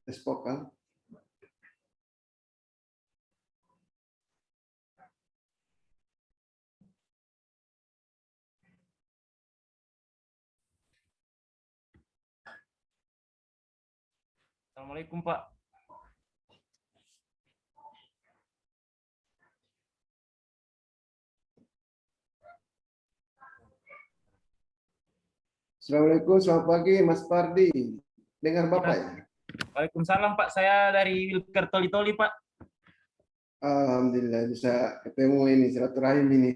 tes vokal. Assalamualaikum Pak. Assalamualaikum, selamat pagi Mas Pardi. Dengar Bapak ya? Waalaikumsalam Pak, saya dari Wilker Toli-Toli Pak. Alhamdulillah bisa ketemu ini, silaturahim ini.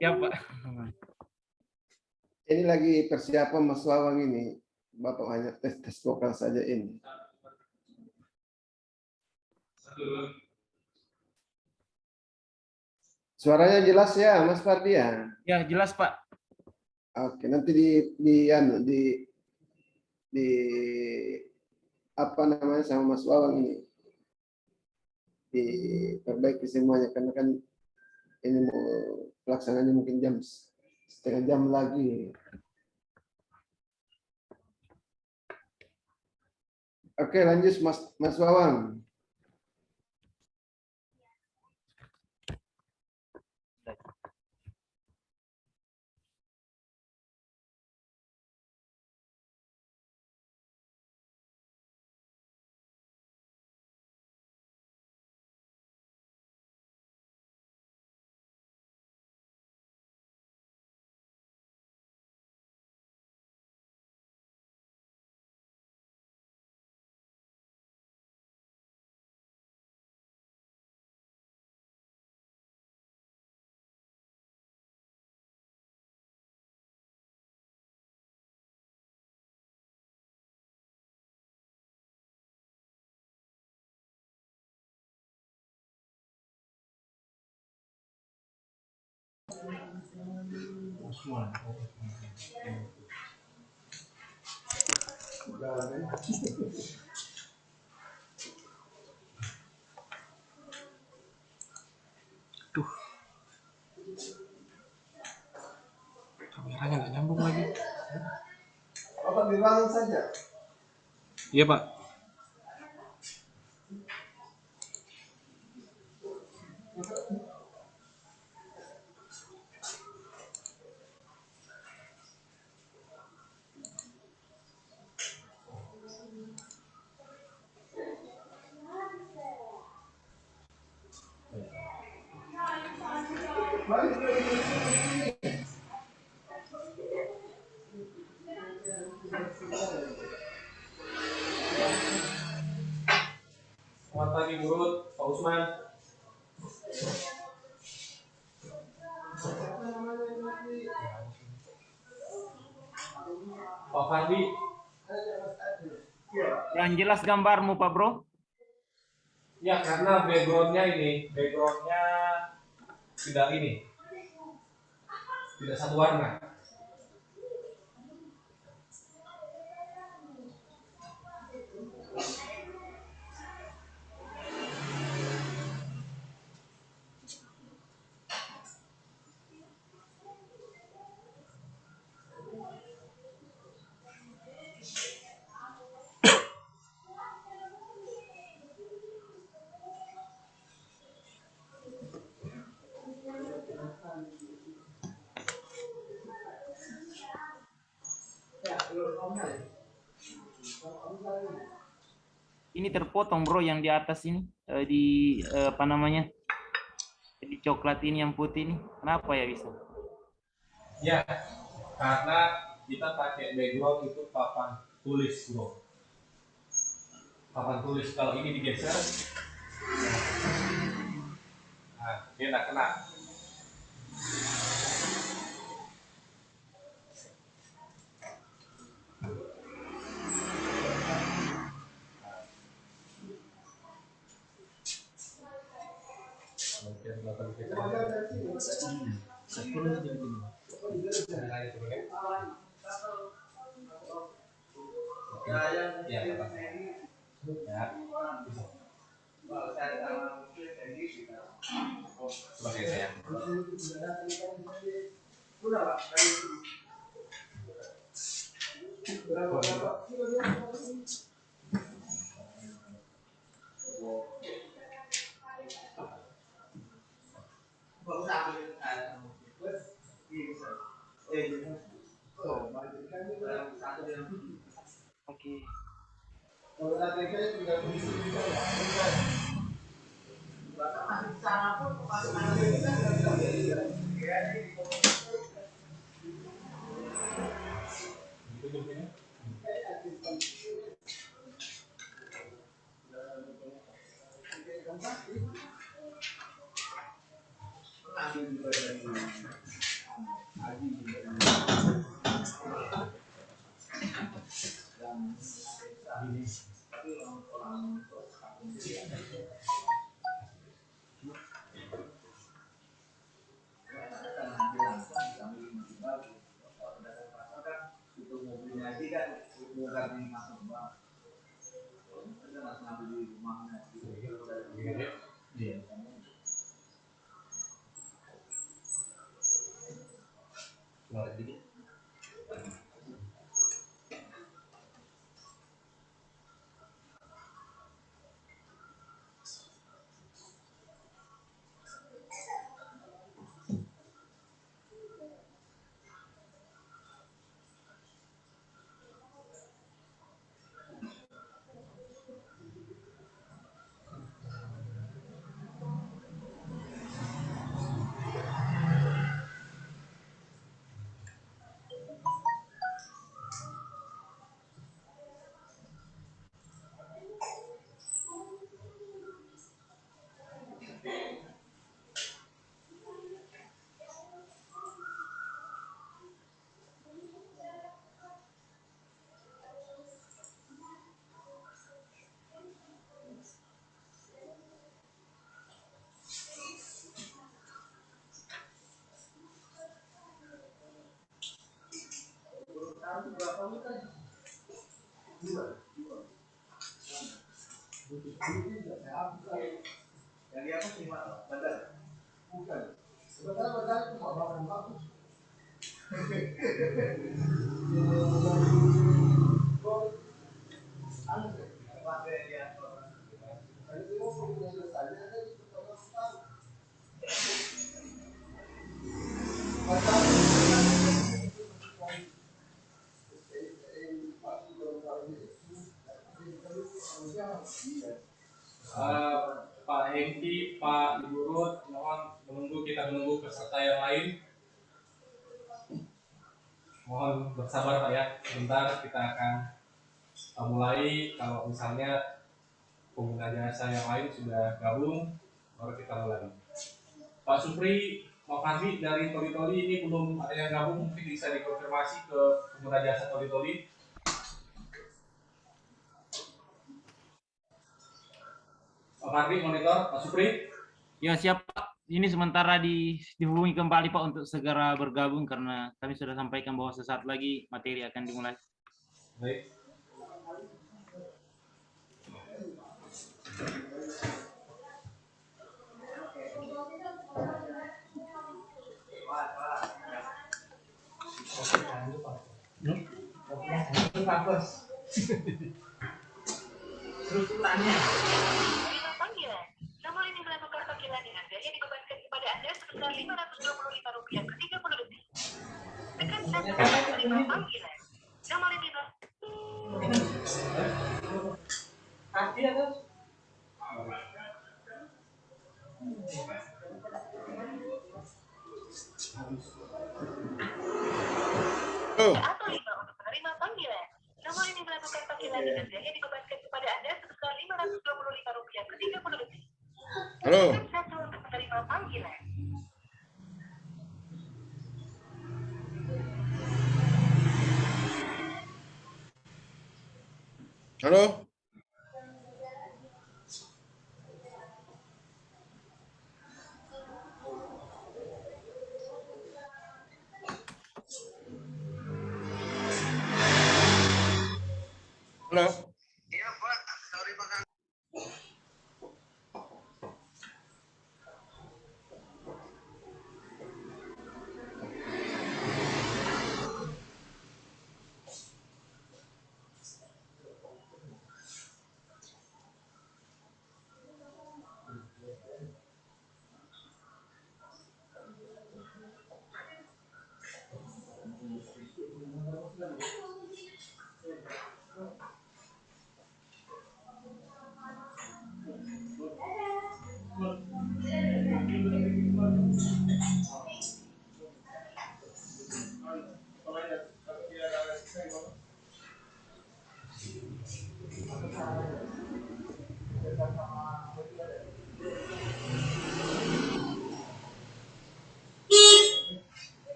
Ya Pak. Ini lagi persiapan Mas Wawang ini. Bapak hanya tes vokal saja ini. Suaranya jelas ya Mas Pardi ya? Ya jelas Pak. Oke, nanti di apa namanya sama Mas Wawang ini diperbaiki semuanya karena kan ini mau pelaksanaannya mungkin setengah jam lagi. Oke, lanjut Mas Wawang. Tuh, kameranya nggak nyambung lagi. Bapak di ruangan saja. Iya Pak. Selamat pagi Burut, Pak Usman. Pak Fardi. Yang jelas gambarmu Pak Bro. Ya karena backgroundnya tidak satu warna. Ini terpotong Bro yang di atas ini di apa namanya? Di coklat ini yang putih ini. Kenapa ya bisa? Ya, karena kita pakai background itu papan tulis Bro. Papan tulis kalau ini digeser, nah dia nggak kena. Sebagai saya. Kalau latihan saya tinggal begitu bisa ya. Bahkan masih di sana pun masih kita nggak bisa belajar. Ya, di Pak Hengki, Pak Ibu Ruth, mohon menunggu peserta yang lain. Mohon bersabar Pak ya, sebentar kita akan mulai. Kalau misalnya pengguna jasa yang lain sudah gabung, baru kita mulai. Pak Supri, Pak Fadli dari Toli Toli ini belum ada yang gabung, mungkin bisa dikonfirmasi ke pengguna jasa Toli Toli. Pak Fadli monitor, Pak Supri. Ya siap Pak. Ini sementara dihubungi kembali Pak untuk segera bergabung karena kami sudah sampaikan bahwa sesaat lagi materi akan dimulai. Baik. Terus tanya. Terima panggilan. Nomor ini melakukan panggilan dengan biaya dibebankan kepada Anda sebesar Rp525 per 30 detik. Tekan 1 untuk menerima panggilan. Nomor ini Kaki atas. atau 5 untuk menerima panggilan. Nomor ini melakukan panggilan dengan biaya dibebankan kepada Anda sebesar Rp525 per 30 detik. Halo. Tekan 1 untuk menerima panggilan. Halo. Halo. Iya Pak, sorry Pak.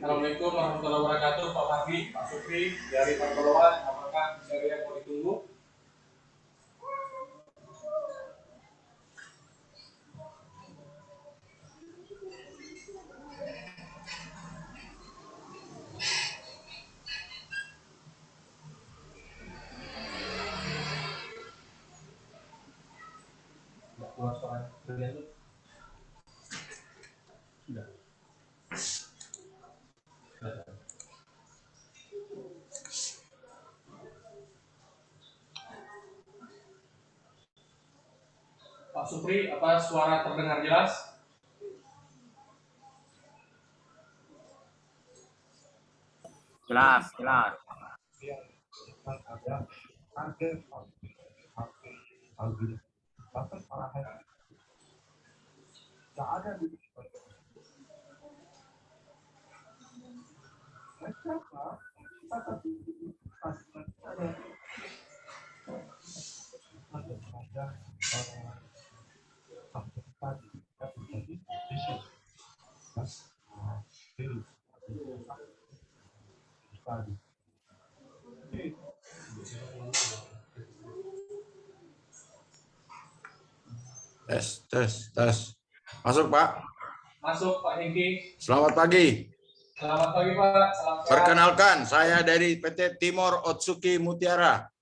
Assalamualaikum warahmatullahi wabarakatuh, Pak Fahmi, Pak Supri dari Pertolongan. Apakah ada yang mau ditunggu? Keluar suara kalian tuh. Sudah. Pak Supri, apa suara terdengar jelas? Jelas, jelas. Tes. Masuk, Pak. Masuk, Pak Hengki. Selamat pagi. Selamat pagi, Pak. Salam sehat. Perkenalkan, saya dari PT Timor Otsuki Mutiara.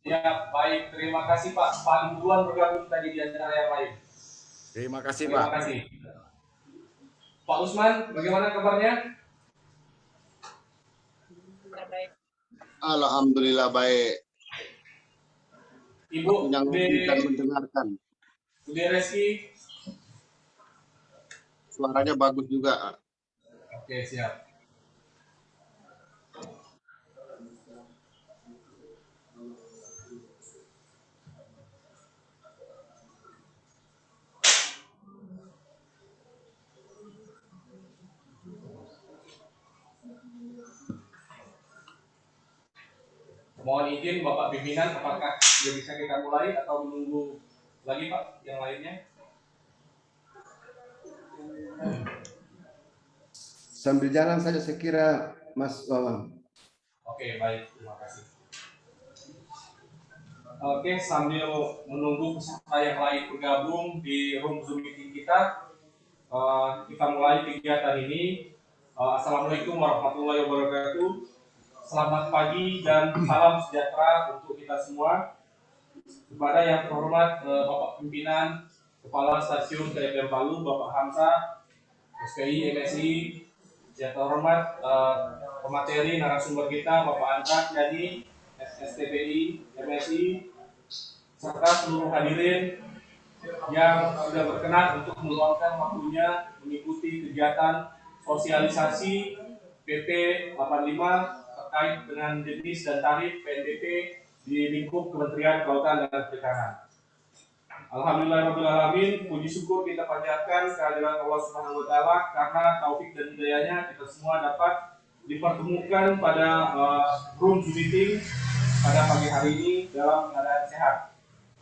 Ya, baik. Terima kasih, Pak. Paling duluan bergabung tadi di antara yang lain. Terima kasih, Terima Pak. kasih. Pak Usman, bagaimana kabarnya? Alhamdulillah baik. Ibu, Yang Bude mendengarkan. Reski. Suaranya bagus juga. Oke, siap. Mohon izin Bapak Pimpinan, apakah sudah bisa kita mulai atau menunggu lagi Pak yang lainnya? Sambil jalan saja saya kira Mas Wawan. Oke, baik, terima kasih. Oke, sambil menunggu peserta yang lain bergabung di room Zoom meeting kita, kita mulai kegiatan ini. Assalamualaikum warahmatullahi wabarakatuh. Selamat pagi dan salam sejahtera untuk kita semua. Kepada yang terhormat Bapak Pimpinan Kepala Stasiun KPM Palu, Bapak Hamzah, SPI, MSI, yang terhormat pemateri narasumber kita, Bapak Andrak Yani, STPI, MSI, serta seluruh hadirin yang sudah berkenan untuk meluangkan waktunya mengikuti kegiatan sosialisasi PP 85 terkait dengan jenis dan tarif PNBP di lingkup Kementerian Kelautan dan Perikanan. Alhamdulillahirrahmanirrahim, puji syukur kita panjatkan kehadiran Allah Subhanahu wa Ta'ala karena taufik dan hidayahnya kita semua dapat dipertemukan pada room meeting pada pagi hari ini dalam keadaan sehat.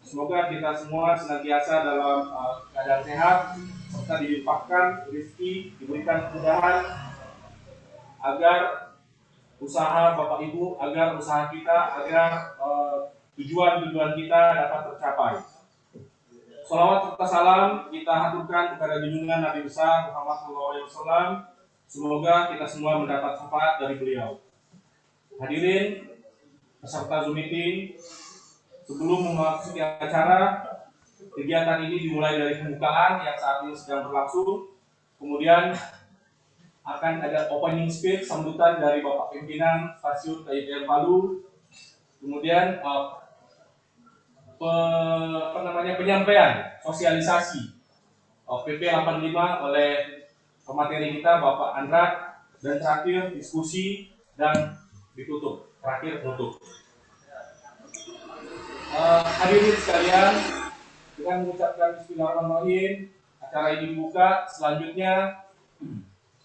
Semoga kita semua senantiasa dalam keadaan sehat serta dilimpahkan rezeki, diberikan kemudahan agar usaha Bapak Ibu, agar usaha kita, agar tujuan-tujuan kita dapat tercapai. Salawat serta salam kita haturkan kepada junjungan Nabi besar Muhammad SAW. Semoga kita semua mendapat syafaat dari beliau. Hadirin peserta Zoom meeting, sebelum memasuki acara, kegiatan ini dimulai dari pembukaan yang saat ini sedang berlangsung. Kemudian akan ada opening speech sambutan dari Bapak Pimpinan Stasiun KPM Palu. Kemudian penyampaian sosialisasi PP 85 oleh pemateri kita Bapak Andrak, dan terakhir diskusi dan ditutup. Terakhir tutup. Hadirin sekalian, dengan mengucapkan Bismillahirrahmanirrahim, acara ini dibuka. Selanjutnya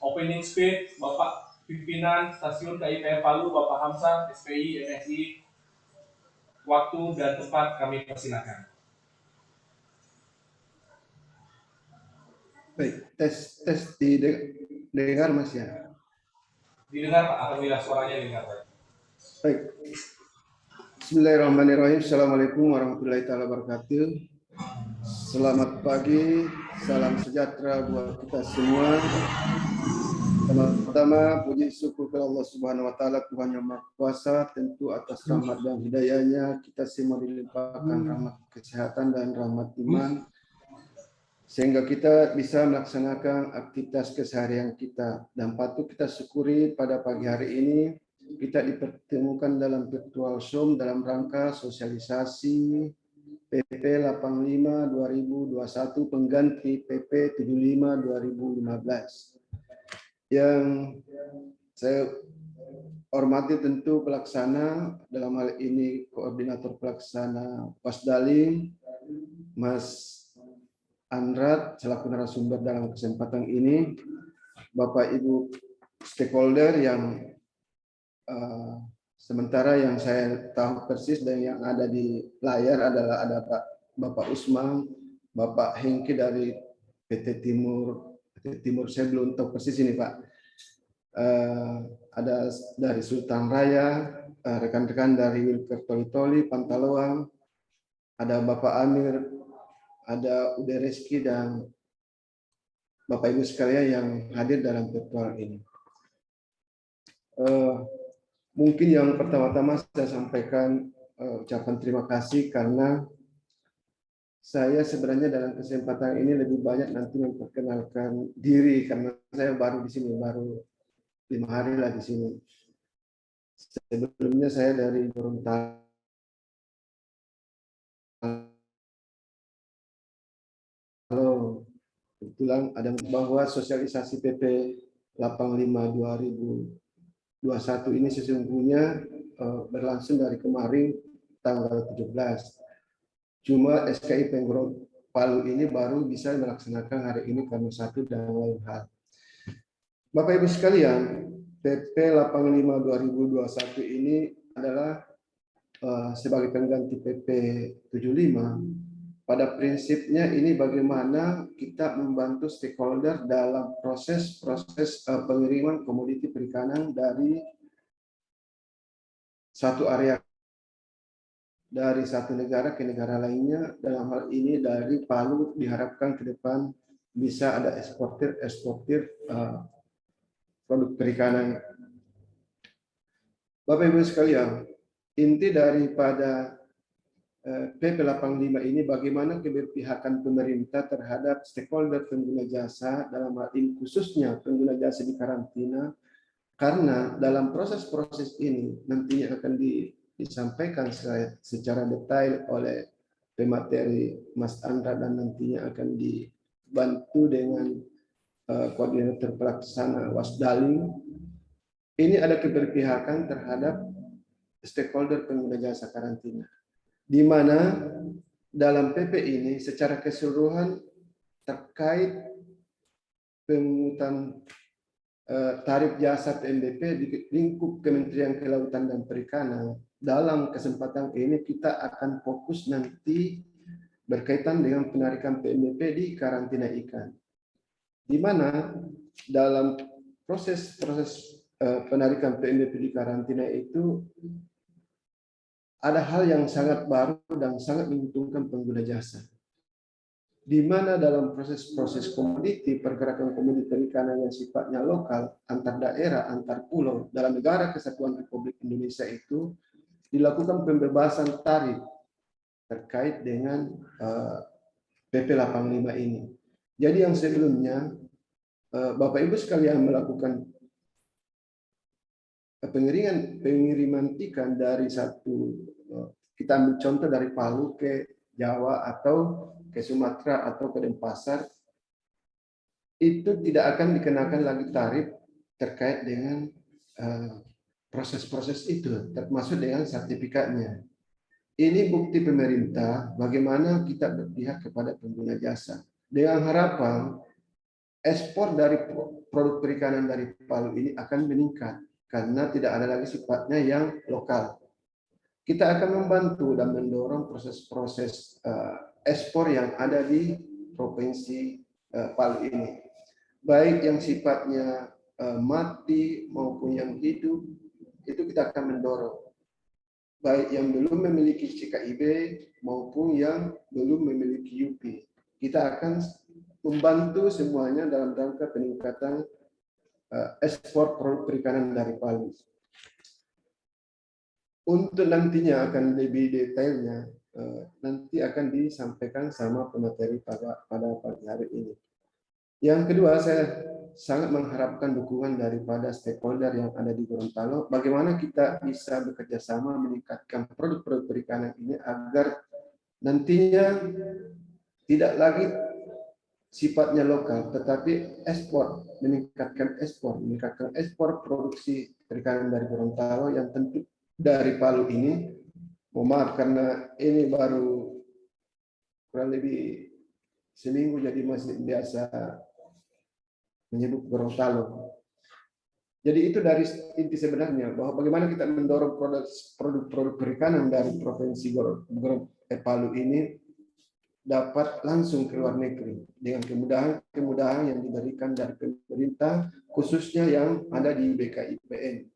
opening speech Bapak Pimpinan Stasiun KIPR Palu, Bapak Hamzah, SPI, MSI. Waktu dan tempat kami persilakan. Baik, tes didengar Mas ya. Didengar Pak, alhamdulillah suaranya didengar Pak. Baik. Bismillahirrahmanirrahim. Assalamualaikum warahmatullahi wabarakatuh. Selamat pagi, salam sejahtera buat kita semua. Pertama-tama puji syukur kepada Allah Subhanahu wa taala, Tuhan yang Maha Kuasa, tentu atas rahmat dan hidayahnya kita semua dilimpahkan rahmat kesehatan dan rahmat iman sehingga kita bisa melaksanakan aktivitas keseharian kita, dan patut kita syukuri pada pagi hari ini kita dipertemukan dalam virtual Zoom dalam rangka sosialisasi PP 85 2021 pengganti PP 75 2015. Yang saya hormati tentu pelaksana, dalam hal ini koordinator pelaksana Wasdaling, Mas Andrat selaku narasumber dalam kesempatan ini, Bapak Ibu stakeholder yang sementara yang saya tahu persis dan yang ada di layar adalah ada Bapak Usman, Bapak Hengki dari PT Timur, saya belum tahu persis ini Pak. Ada dari Sultan Raya, rekan-rekan dari Wilker Toli, Pantaloang, ada Bapak Amir, ada Ude Reski dan Bapak Ibu sekalian yang hadir dalam virtual ini. Mungkin yang pertama-tama saya sampaikan ucapan terima kasih karena saya sebenarnya dalam kesempatan ini lebih banyak nanti memperkenalkan diri karena saya baru di sini, baru 5 hari lah di sini. Sebelumnya saya dari Gorontalo. Kebetulan ada bahwa sosialisasi PP 85 2021 ini sesungguhnya berlangsung dari kemarin tanggal 17. Cuma SKI Pemprov Palu ini baru bisa melaksanakan hari ini karena satu dan lain hal. Bapak Ibu sekalian, PP 85 2021 ini adalah sebagai pengganti PP 75. Pada prinsipnya ini bagaimana kita membantu stakeholder dalam proses pengiriman komoditi perikanan dari satu area, dari satu negara ke negara lainnya. Dalam hal ini dari Palu diharapkan ke depan bisa ada eksportir produk perikanan. Bapak Ibu sekalian, inti daripada PP 85 ini bagaimana keberpihakan pemerintah terhadap stakeholder pengguna jasa, dalam hal ini khususnya pengguna jasa di karantina, karena dalam proses-proses ini nantinya akan disampaikan secara detail oleh pemateri Mas Andra dan nantinya akan dibantu dengan koordinator pelaksana Wasdaling. Ini ada keberpihakan terhadap stakeholder pengguna jasa karantina, di mana dalam PP ini secara keseluruhan terkait pemungutan tarif jasa PNBP di lingkup Kementerian Kelautan dan Perikanan. Dalam kesempatan ini kita akan fokus nanti berkaitan dengan penarikan PNBP di karantina ikan, di mana dalam proses penarikan PNBP di karantina itu ada hal yang sangat baru dan sangat menguntungkan pengguna jasa, di mana dalam proses komoditi, pergerakan komoditi perikanan yang sifatnya lokal, antar daerah, antar pulau, dalam negara kesatuan Republik Indonesia itu dilakukan pembebasan tarif terkait dengan PP 85 ini. Jadi yang sebelumnya Bapak Ibu sekalian melakukan pengiriman ikan dari kita ambil contoh dari Palu ke Jawa atau ke Sumatera atau ke Denpasar, itu tidak akan dikenakan lagi tarif terkait dengan proses-proses itu, termasuk dengan sertifikatnya. ini bukti pemerintah bagaimana kita berpihak kepada pengguna jasa. Dengan harapan ekspor dari produk perikanan dari Palu ini akan meningkat karena tidak ada lagi sifatnya yang lokal. Kita akan membantu dan mendorong proses-proses ekspor yang ada di Provinsi Palu ini. Baik yang sifatnya mati maupun yang hidup, itu kita akan mendorong. Baik yang belum memiliki CKIB maupun yang belum memiliki UP. Kita akan membantu semuanya dalam rangka peningkatan ekspor produk perikanan dari Palu. Untuk nantinya akan lebih detailnya, nanti akan disampaikan sama pemateri pada pagi hari ini. Yang kedua, saya sangat mengharapkan dukungan daripada stakeholder yang ada di Gorontalo. Bagaimana kita bisa bekerja sama meningkatkan produk-produk perikanan ini agar nantinya tidak lagi sifatnya lokal, tetapi ekspor, meningkatkan ekspor produksi perikanan dari Gorontalo yang tentu dari Palu ini. Mohon maaf karena ini baru kurang lebih seminggu jadi masih biasa menyebut Gorontalo. Jadi itu dari inti sebenarnya bahwa bagaimana kita mendorong produk perikanan dari Provinsi Palu ini dapat langsung ke luar negeri dengan kemudahan yang diberikan dari pemerintah khususnya yang ada di BKIPN.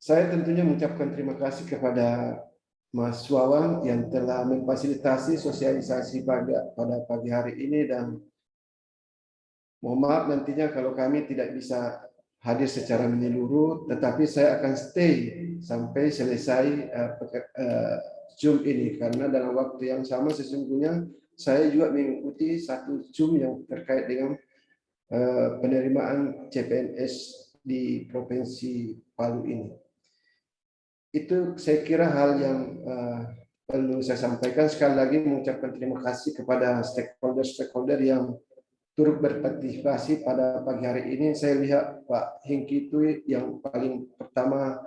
Saya tentunya mengucapkan terima kasih kepada Mas Wawan yang telah memfasilitasi sosialisasi pada pagi hari ini, dan mohon maaf nantinya kalau kami tidak bisa hadir secara menyeluruh, tetapi saya akan stay sampai selesai Zoom ini, karena dalam waktu yang sama sesungguhnya saya juga mengikuti satu Zoom yang terkait dengan penerimaan CPNS di Provinsi Palu ini. Itu saya kira hal yang perlu saya sampaikan. Sekali lagi mengucapkan terima kasih kepada stakeholder yang turut berpartisipasi pada pagi hari ini. Saya lihat Pak Hengki itu yang paling pertama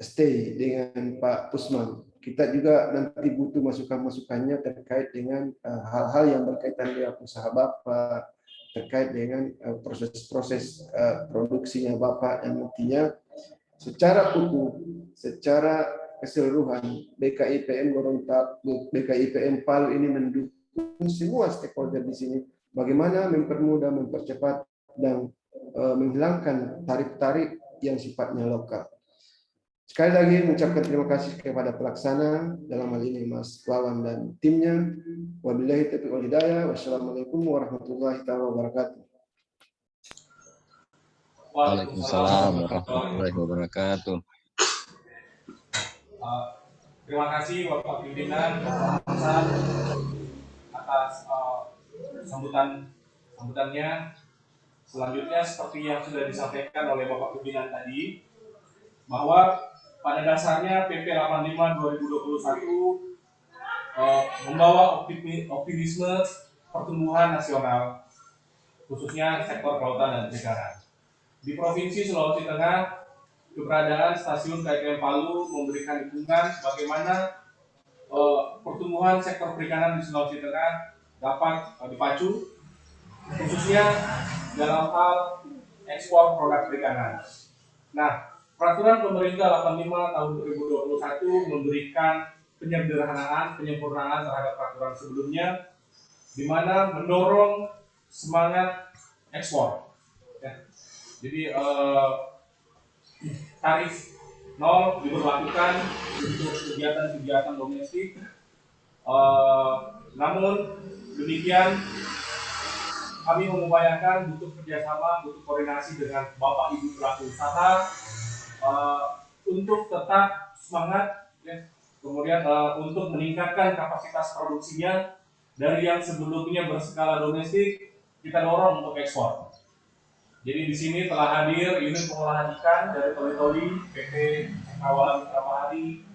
stay dengan Pak Usman. Kita juga nanti butuh masukan-masukannya terkait dengan hal-hal yang berkaitan dengan usaha Bapak, terkait dengan proses-proses produksinya Bapak, yang nantinya secara utuh, secara keseluruhan BKIPN Gorontalo, BKIPN Palu ini mendukung semua stakeholder di sini bagaimana mempermudah, mempercepat dan menghilangkan tarif-tarif yang sifatnya lokal. Sekali lagi mengucapkan terima kasih kepada pelaksana dalam hal ini Mas Wawan dan timnya. Wabillahi taufiq wal hidayah. Wassalamualaikum warahmatullahi wabarakatuh. Waalaikumsalam warahmatullahi wabarakatuh. Terima kasih Bapak Pimpinan Bapak atas sambutannya. Selanjutnya seperti yang sudah disampaikan oleh Bapak Pimpinan tadi, bahwa pada dasarnya PP 85 2021 membawa optimisme pertumbuhan nasional, khususnya sektor kelautan dan perikanan. Di Provinsi Sulawesi Tengah, keberadaan stasiun KPM Palu memberikan dukungan bagaimana pertumbuhan sektor perikanan di Sulawesi Tengah dapat dipacu, khususnya dalam hal ekspor produk perikanan. Nah, Peraturan Pemerintah 85 tahun 2021 memberikan penyempurnaan terhadap peraturan sebelumnya, di mana mendorong semangat ekspor. Ya. Jadi tarif 0 diberlakukan untuk kegiatan-kegiatan domestik. Namun demikian, kami mengupayakan butuh kerjasama, butuh koordinasi dengan Bapak Ibu pelaku usaha untuk tetap semangat, ya. Kemudian untuk meningkatkan kapasitas produksinya dari yang sebelumnya berskala domestik, kita dorong untuk ekspor. Jadi di sini telah hadir unit pengolahan ikan dari Toli-Toli, PT Kawalan Mitra-Mahari,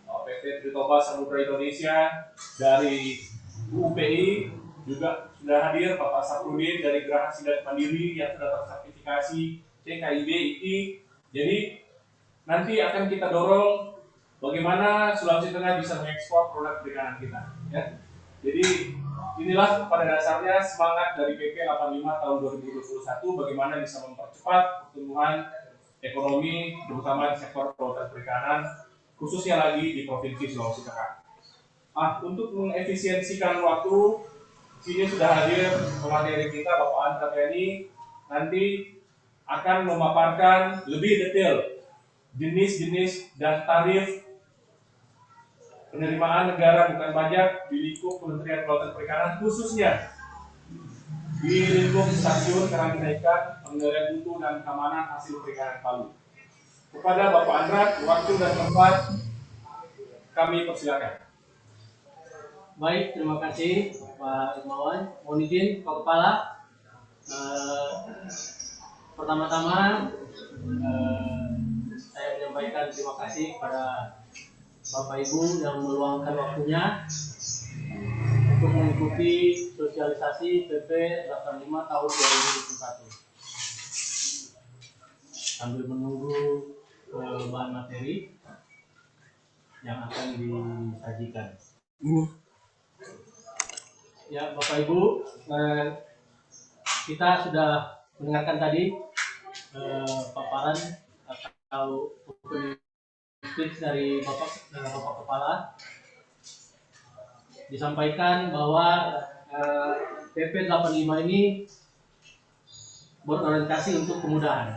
PT Tritoba Samudra Indonesia, dari UPI juga sudah hadir Bapak Saprudin dari Geraha Sidat Mandiri yang sudah tersertifikasi CKIB IKI. Jadi nanti akan kita dorong bagaimana Sulawesi Tengah bisa mengekspor produk perikanan kita. Ya. Jadi inilah pada dasarnya semangat dari PP 85 tahun 2021 bagaimana bisa mempercepat pertumbuhan ekonomi terutama di sektor kelautan perikanan khususnya lagi di Provinsi Sulawesi Tengah. Untuk mengefisiensikan waktu, sini sudah hadir pemateri kita Bapak Andra Teni nanti akan memaparkan lebih detail jenis-jenis dan tarif penerimaan negara bukan pajak di lingkup Kementerian Kelautan Perikanan khususnya di lingkup Stasiun Karantina Ikan, Pengendalian Mutu dan Keamanan Hasil Perikanan Palu. Kepada Bapak Andra, waktu dan tempat kami persilakan. Baik, terima kasih Pak Irmawan. Mohon izin Pak Kepala. Pertama-tama saya menyampaikan terima kasih kepada Bapak Ibu yang meluangkan waktunya untuk mengikuti sosialisasi PP 85 tahun 2021. Sambil menunggu bahan materi yang akan disajikan. Ya, Bapak Ibu, kita sudah mendengarkan tadi paparan atau speech dari Bapak Kepala. Disampaikan bahwa PP 85 ini berorientasi untuk kemudahan.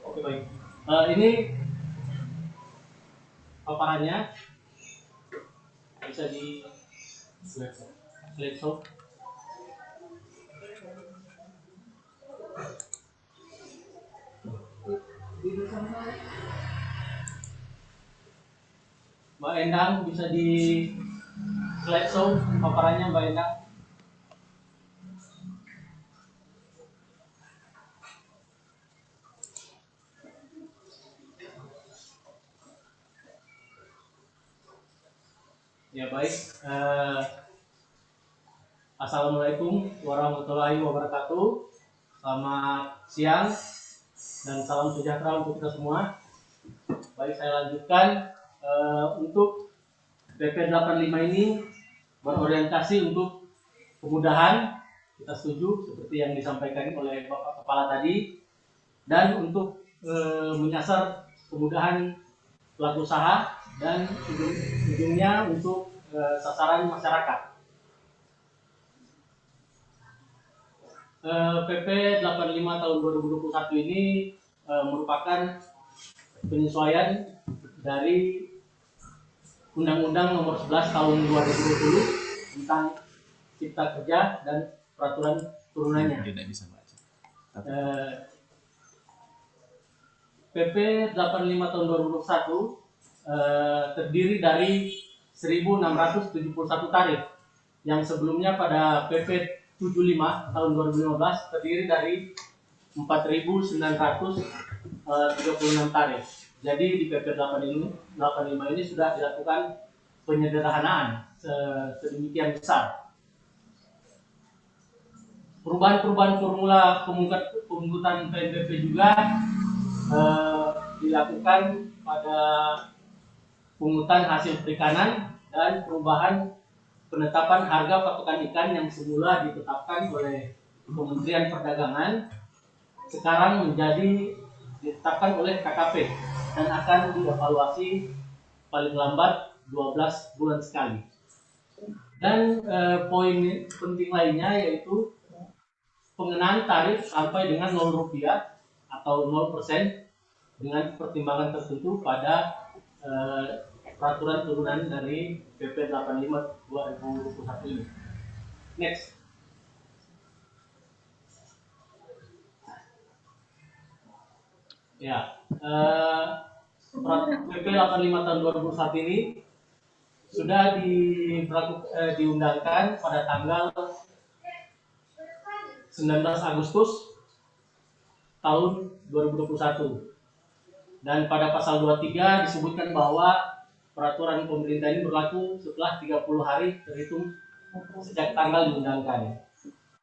Oke, baik. Ini paparannya bisa di slideshow. Mbak Endang bisa di slideshow paparannya Mbak Endang. Ya baik. Assalamualaikum warahmatullahi wabarakatuh. Selamat siang dan salam sejahtera untuk kita semua. Baik, saya lanjutkan. Untuk PP 85 ini berorientasi untuk kemudahan, kita setuju seperti yang disampaikan oleh Bapak Kepala tadi, dan untuk menyasar kemudahan pelaku usaha dan ujungnya untuk sasaran masyarakat. PP 85 tahun 2021 ini merupakan penyesuaian dari Undang-Undang Nomor 11 Tahun 2020 tentang Cipta Kerja dan peraturan turunannya. Tidak bisa baca. PP 85 tahun 2021 terdiri dari 1.671 tarif yang sebelumnya pada PP 75 tahun 2015 terdiri dari 4.936 tarif. Jadi di PP 85 ini sudah dilakukan penyederhanaan sedemikian besar. Perubahan-perubahan formula pemungutan PNBP juga dilakukan pada pungutan hasil perikanan dan perubahan penetapan harga patokan ikan yang semula ditetapkan oleh Kementerian Perdagangan sekarang menjadi ditetapkan oleh KKP dan akan dievaluasi paling lambat 12 bulan sekali. Dan poin penting lainnya yaitu pengenaan tarif sampai dengan Rp0 atau 0% dengan pertimbangan tertentu pada peraturan turunan dari PP 85 2021 ini. Next. Ya, PP 85 tahun 2001 ini sudah diundangkan pada tanggal 19 Agustus tahun 2021. Dan pada pasal 23 disebutkan bahwa peraturan pemerintah ini berlaku setelah 30 hari terhitung sejak tanggal diundangkan.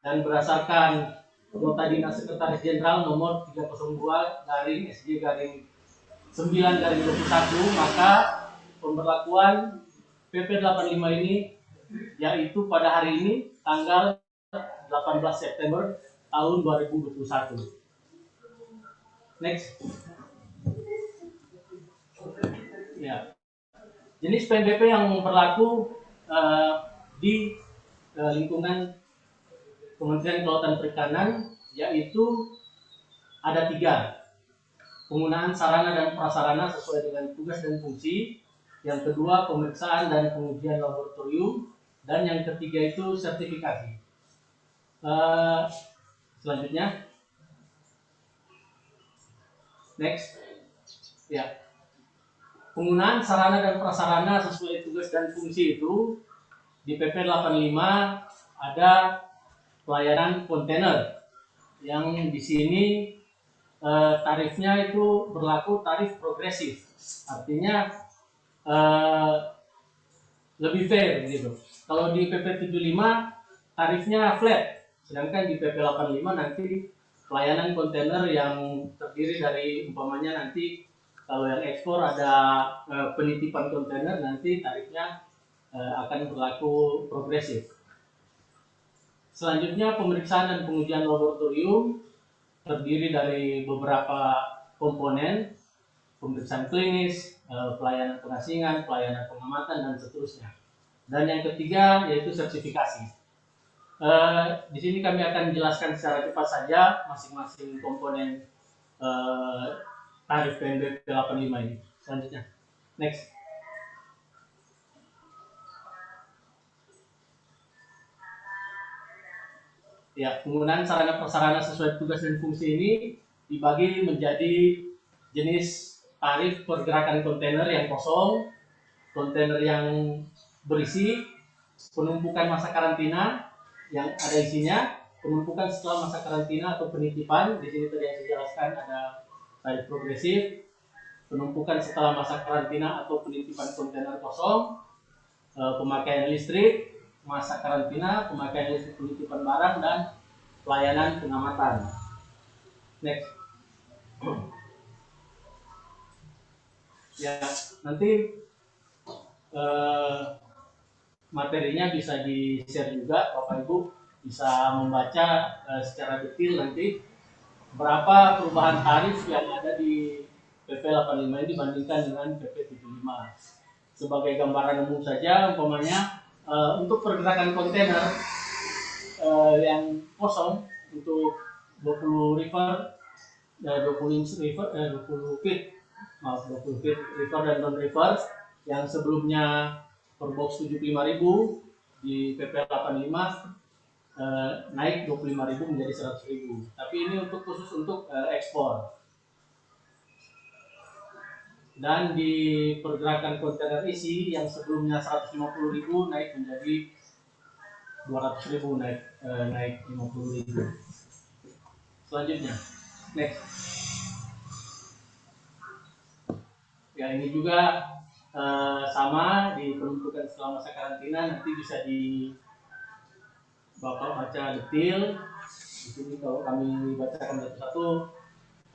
Dan berdasarkan Nota Dinas Sekretaris Jenderal nomor 302/SJ/9/21, maka pemberlakuan PP 85 ini yaitu pada hari ini tanggal 18 September tahun 2021. Next. Ya. Jenis PNBP yang berlaku di lingkungan Kementerian Kelautan Perikanan yaitu ada 3. Penggunaan sarana dan prasarana sesuai dengan tugas dan fungsi. Yang kedua, pemeriksaan dan pengujian laboratorium. Dan yang ketiga itu sertifikasi. Selanjutnya. Next. Ya. Penggunaan sarana dan prasarana sesuai tugas dan fungsi itu di PP 85 ada pelayanan kontainer yang di sini tarifnya itu berlaku tarif progresif, artinya lebih fair gitu. Kalau di PP 75 tarifnya flat, sedangkan di PP 85 nanti pelayanan kontainer yang terdiri dari umpamanya nanti kalau yang ekspor ada penitipan kontainer, nanti tarifnya akan berlaku progresif. Selanjutnya pemeriksaan dan pengujian laboratorium terdiri dari beberapa komponen, pemeriksaan klinis, pelayanan pengasingan, pelayanan pengamatan, dan seterusnya. Dan yang ketiga yaitu sertifikasi. Di sini kami akan jelaskan secara cepat saja masing-masing komponen tarif PNBP 85 ini. Selanjutnya, next. Ya, penggunaan sarana prasarana sesuai tugas dan fungsi ini dibagi menjadi jenis tarif pergerakan kontainer yang kosong, kontainer yang berisi, penumpukan masa karantina yang ada isinya, penumpukan setelah masa karantina atau penitipan. Di sini tadi yang saya jelaskan ada tarif progresif, penumpukan setelah masa karantina atau penitipan kontainer kosong, pemakaian listrik, masa karantina, pemakaian listrik penitipan barang, dan pelayanan pengamatan. Next. Ya, nanti materinya bisa di-share juga, Bapak Ibu bisa membaca secara detail nanti berapa perubahan tarif yang ada di PP 85 ini dibandingkan dengan PP 75. Sebagai gambaran umum saja, umpamanya untuk pergerakan kontainer yang kosong untuk 20 river, 20 feet river dan non river yang sebelumnya per box 75.000 di PP 85 naik 25.000 menjadi 100.000. Tapi ini untuk khusus untuk ekspor. Dan di pergerakan kontainer isi yang sebelumnya 150.000 naik menjadi 200.000, naik 50.000. Selanjutnya, next. Ya, ini juga sama di penumpukan setelah masa karantina, nanti bisa di Bapak baca detail. Di sini kalau kami bacakan satu-satu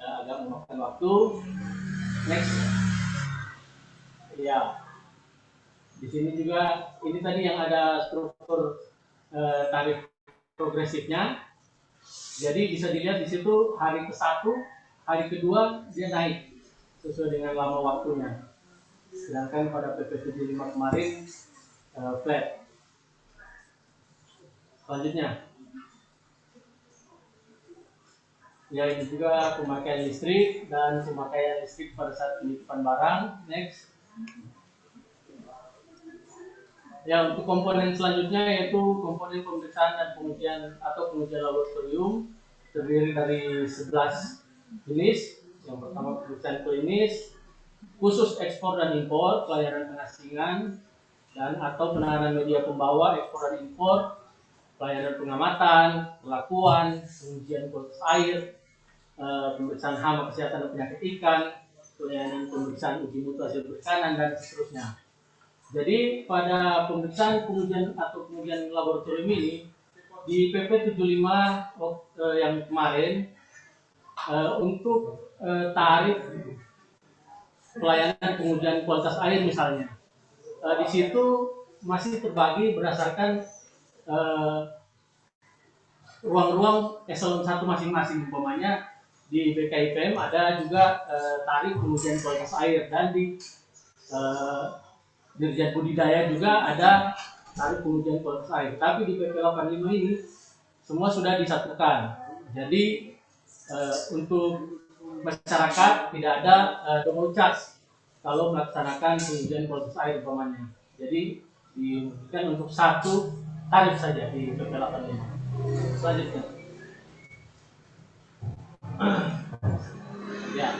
agak memakan waktu. Next. Ya. Di sini juga ini tadi yang ada struktur tarif progresifnya. Jadi bisa dilihat di situ hari ke-1, hari kedua dia naik sesuai dengan lama waktunya. Sedangkan pada PP 75 kemarin flat. Selanjutnya, ya ini juga pemakaian listrik dan pemakaian listrik pada saat penitipan barang. Next. Ya, untuk komponen selanjutnya yaitu komponen pemeriksaan dan pengujian atau pengujian laboratorium terdiri dari 11 jenis. Yang pertama pemeriksaan klinis, khusus ekspor dan impor, pelayanan pengasingan dan atau penanganan media pembawa ekspor dan impor, pelayanan pengamatan, perlakuan, pengujian kualitas air, pemeriksaan hama kesehatan dan penyakit ikan, pelayanan pemeriksaan uji mutu hasil perikanan, dan seterusnya. Jadi pada pemeriksaan pengujian atau pengujian laboratorium ini di PP 75 yang kemarin untuk tarif pelayanan pengujian kualitas air misalnya di situ masih terbagi berdasarkan ruang-ruang eselon 1 masing-masing. Umpamanya di BKIPM ada juga tarif pengujian kualitas air, dan di Dirjen Budidaya juga ada tarif pengujian kualitas air. Tapi di PP 85 ini semua sudah disatukan. Jadi untuk masyarakat tidak ada double charge kalau melaksanakan pengujian kualitas air umpamanya. Jadi diberikan untuk satu tarif saja di PP 85. Selanjutnya. Ya.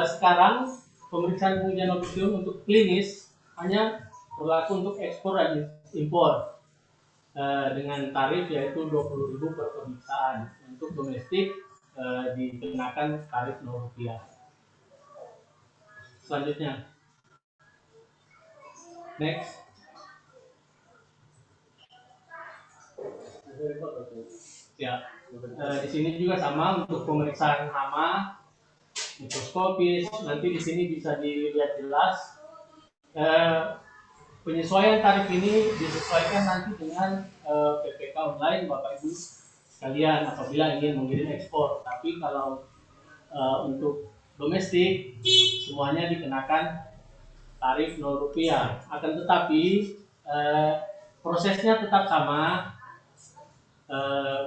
Sekarang pemeriksaan pengujian laboratorium untuk klinis hanya berlaku untuk ekspor dan impor dengan tarif yaitu 20.000 per pemeriksaan. Untuk domestik dikenakan tarif Rp0. Selanjutnya. Next. Ya, di sini juga sama untuk pemeriksaan hama, mikroskopis. Nanti di sini bisa dilihat jelas. Penyesuaian tarif ini disesuaikan nanti dengan PPK online Bapak Ibu sekalian apabila ingin mengirim ekspor. Tapi kalau untuk domestik semuanya dikenakan tarif Rp0. Akan tetapi prosesnya tetap sama.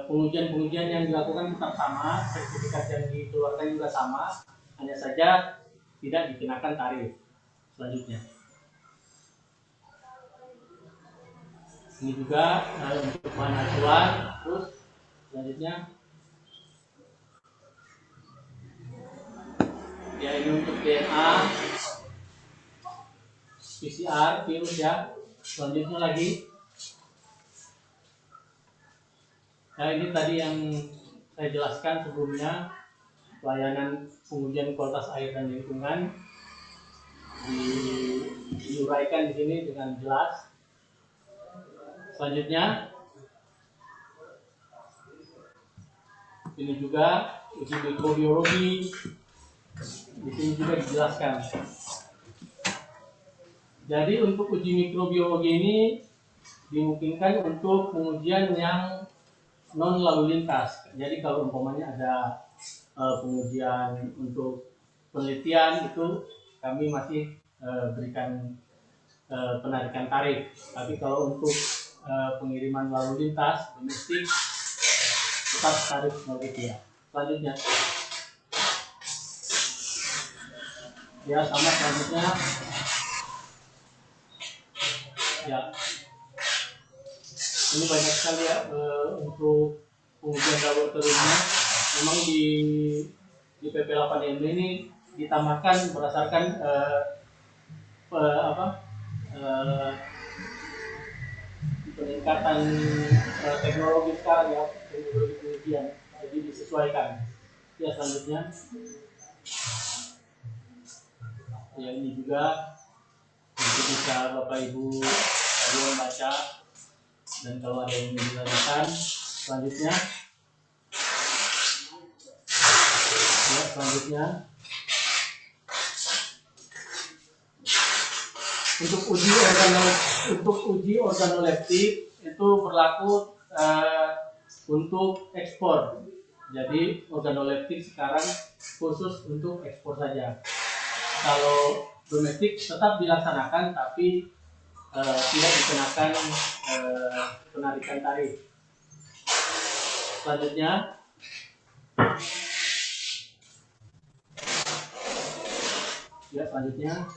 Pengujian yang dilakukan tetap sama, sertifikat yang dikeluarkan juga sama, hanya saja tidak dikenakan tarif. Selanjutnya, ini juga untuk bahan acuan. Terus selanjutnya, ya ini untuk DNA, PCR, virus ya. Selanjutnya lagi. Nah, ini tadi yang saya jelaskan sebelumnya, pelayanan pengujian kualitas air dan lingkungan diuraikan di sini dengan jelas. Selanjutnya, ini juga uji mikrobiologi, di sini juga dijelaskan. Jadi untuk uji mikrobiologi ini dimungkinkan untuk pengujian yang non lalu lintas. Jadi kalau umpamanya ada pengujian untuk penelitian itu kami masih berikan penarikan tarif. Tapi kalau untuk pengiriman lalu lintas domestik tetap tarif Rp0. Selanjutnya, ya sama selanjutnya, ya. Ini banyak sekali ya untuk pengujian laboratoriumnya. Memang di PP 85 ini ditambahkan berdasarkan peningkatan teknologi sekarang ya, teknologi pengujian. Jadi disesuaikan. Ya selanjutnya, ya ini juga nanti bisa Bapak Ibu kalian baca. Dan kalau ada yang ingin ditanyakan, selanjutnya, ya selanjutnya, untuk uji organoleptik itu berlaku untuk ekspor. Jadi organoleptik sekarang khusus untuk ekspor saja. Kalau domestik tetap dilaksanakan, tapi tidak dikenakan penarikan tarif. Selanjutnya, ya selanjutnya,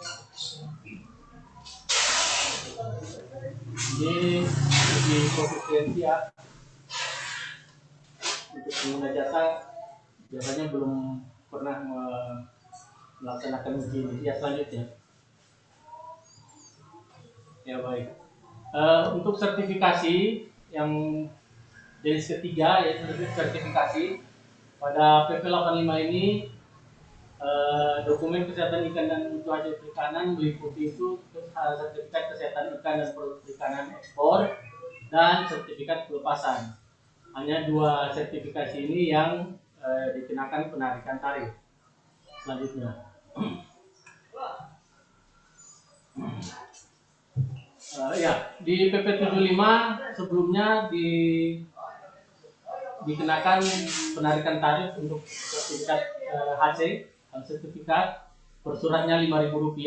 ini uji profesiensi ya. Untuk pengguna jasa biasanya belum pernah melaksanakan uji ini. Ya selanjutnya. Ya baik. Untuk sertifikasi yang jenis ketiga yaitu sertifikasi pada PP 85 ini dokumen kesehatan ikan dan mutu hasil perikanan meliputi itu sertifikat kesehatan ikan dan produk perikanan ekspor dan sertifikat pelepasan. Hanya dua sertifikasi ini yang dikenakan penarikan tarif. Selanjutnya. Ya, di PP 75 sebelumnya dikenakan penarikan tarif untuk sertifikat HC, sertifikat per suratnya Rp5.000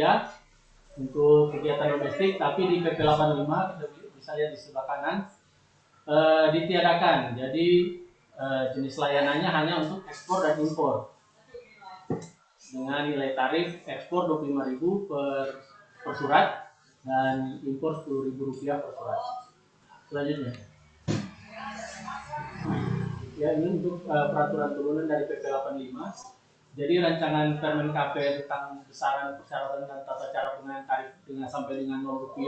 untuk kegiatan domestik, tapi di PP 85 bisa lihat di sebelah kanan ditiadakan. Jadi jenis layanannya hanya untuk ekspor dan impor dengan nilai tarif ekspor Rp25.000 per surat dan impor Rp10.000 per surat. Selanjutnya, ya ini untuk peraturan turunan dari PP 85. Jadi rancangan Permen KP tentang besaran persyaratan dan tata cara pengenaan tarif dengan sampai dengan Rp0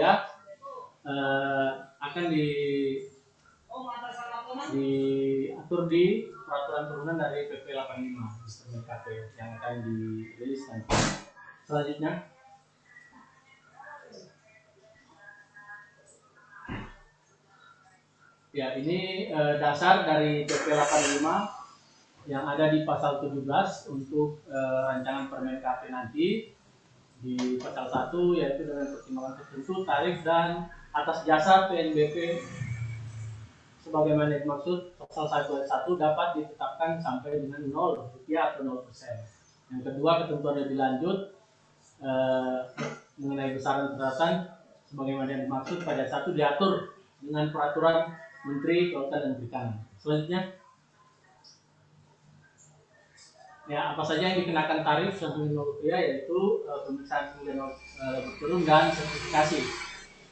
akan diatur di peraturan turunan dari PP 85 di Permen KP yang akan dirilis nanti. Selanjutnya, ya ini dasar dari PP 85 yang ada di pasal 17 untuk rancangan Permen KP nanti. Di pasal 1 yaitu dengan pertimbangan tertentu tarif dan atas jasa PNBP sebagaimana dimaksud pasal 1 ayat 1 dapat ditetapkan sampai dengan Rp0 atau 0%. Yang kedua, ketentuan lebih lanjut mengenai besaran persyaratan sebagaimana yang dimaksud pada 1 diatur dengan peraturan Menteri Kelautan dan Perikanan. Selanjutnya, ya, apa saja yang dikenakan tarif sampai Rp0 yaitu pemeriksaan kemudian laboratorium dan sertifikasi.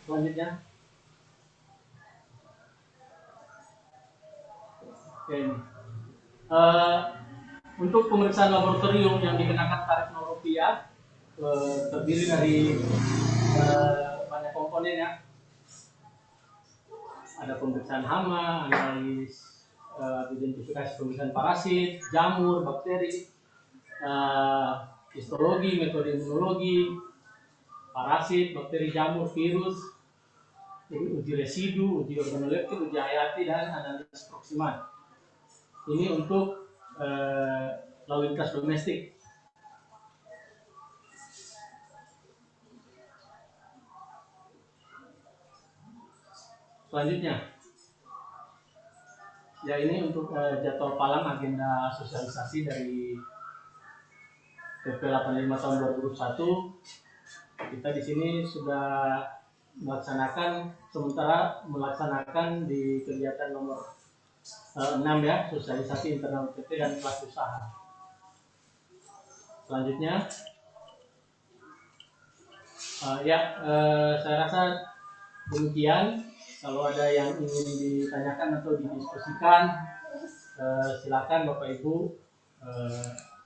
Selanjutnya, ini untuk pemeriksaan laboratorium yang dikenakan tarif Rp0 terdiri dari banyak komponen ya. Ada pemeriksaan hama, analis identifikasi pemeriksaan parasit, jamur, bakteri, histologi, metode imunologi, parasit, bakteri, jamur, virus, uji residu, uji organoleptik, uji hayati, dan analisis proksimat. Ini untuk lalu lintas domestik. Selanjutnya, ya ini untuk jadwal palang agenda sosialisasi dari PP 85 tahun 2021. Kita di sini sudah melaksanakan di kegiatan nomor 6 ya, sosialisasi internal PT dan pelaku usaha. Selanjutnya, saya rasa demikian. Kalau ada yang ingin ditanyakan atau didiskusikan, silakan Bapak Ibu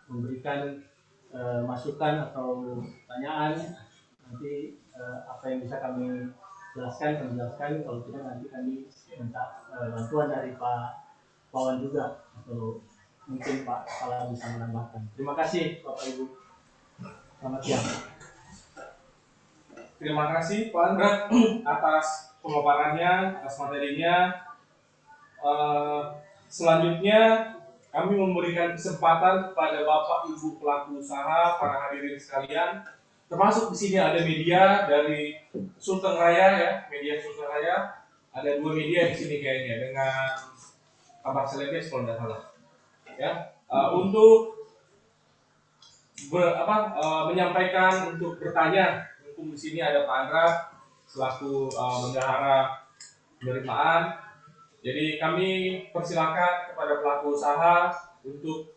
memberikan masukan atau pertanyaan. Nanti apa yang bisa kami jelaskan, kalau tidak nanti kami minta bantuan dari Pak Wawan juga, atau mungkin Pak Kepala bisa menambahkan. Terima kasih Bapak Ibu. Selamat siang. Terima kasih Pak Andra atas pemaparannya, atas materinya. Selanjutnya kami memberikan kesempatan kepada Bapak Ibu pelaku usaha, para hadirin sekalian, termasuk di sini ada media dari Sultan Raya ya, media Sultan Raya. Ada 2 media di sini kayaknya dengan kabar selebes kalau tidak salah. Ya, untuk menyampaikan, untuk bertanya, di sini ada Pak Andra selaku bendahara penerimaan. Jadi kami persilakan kepada pelaku usaha untuk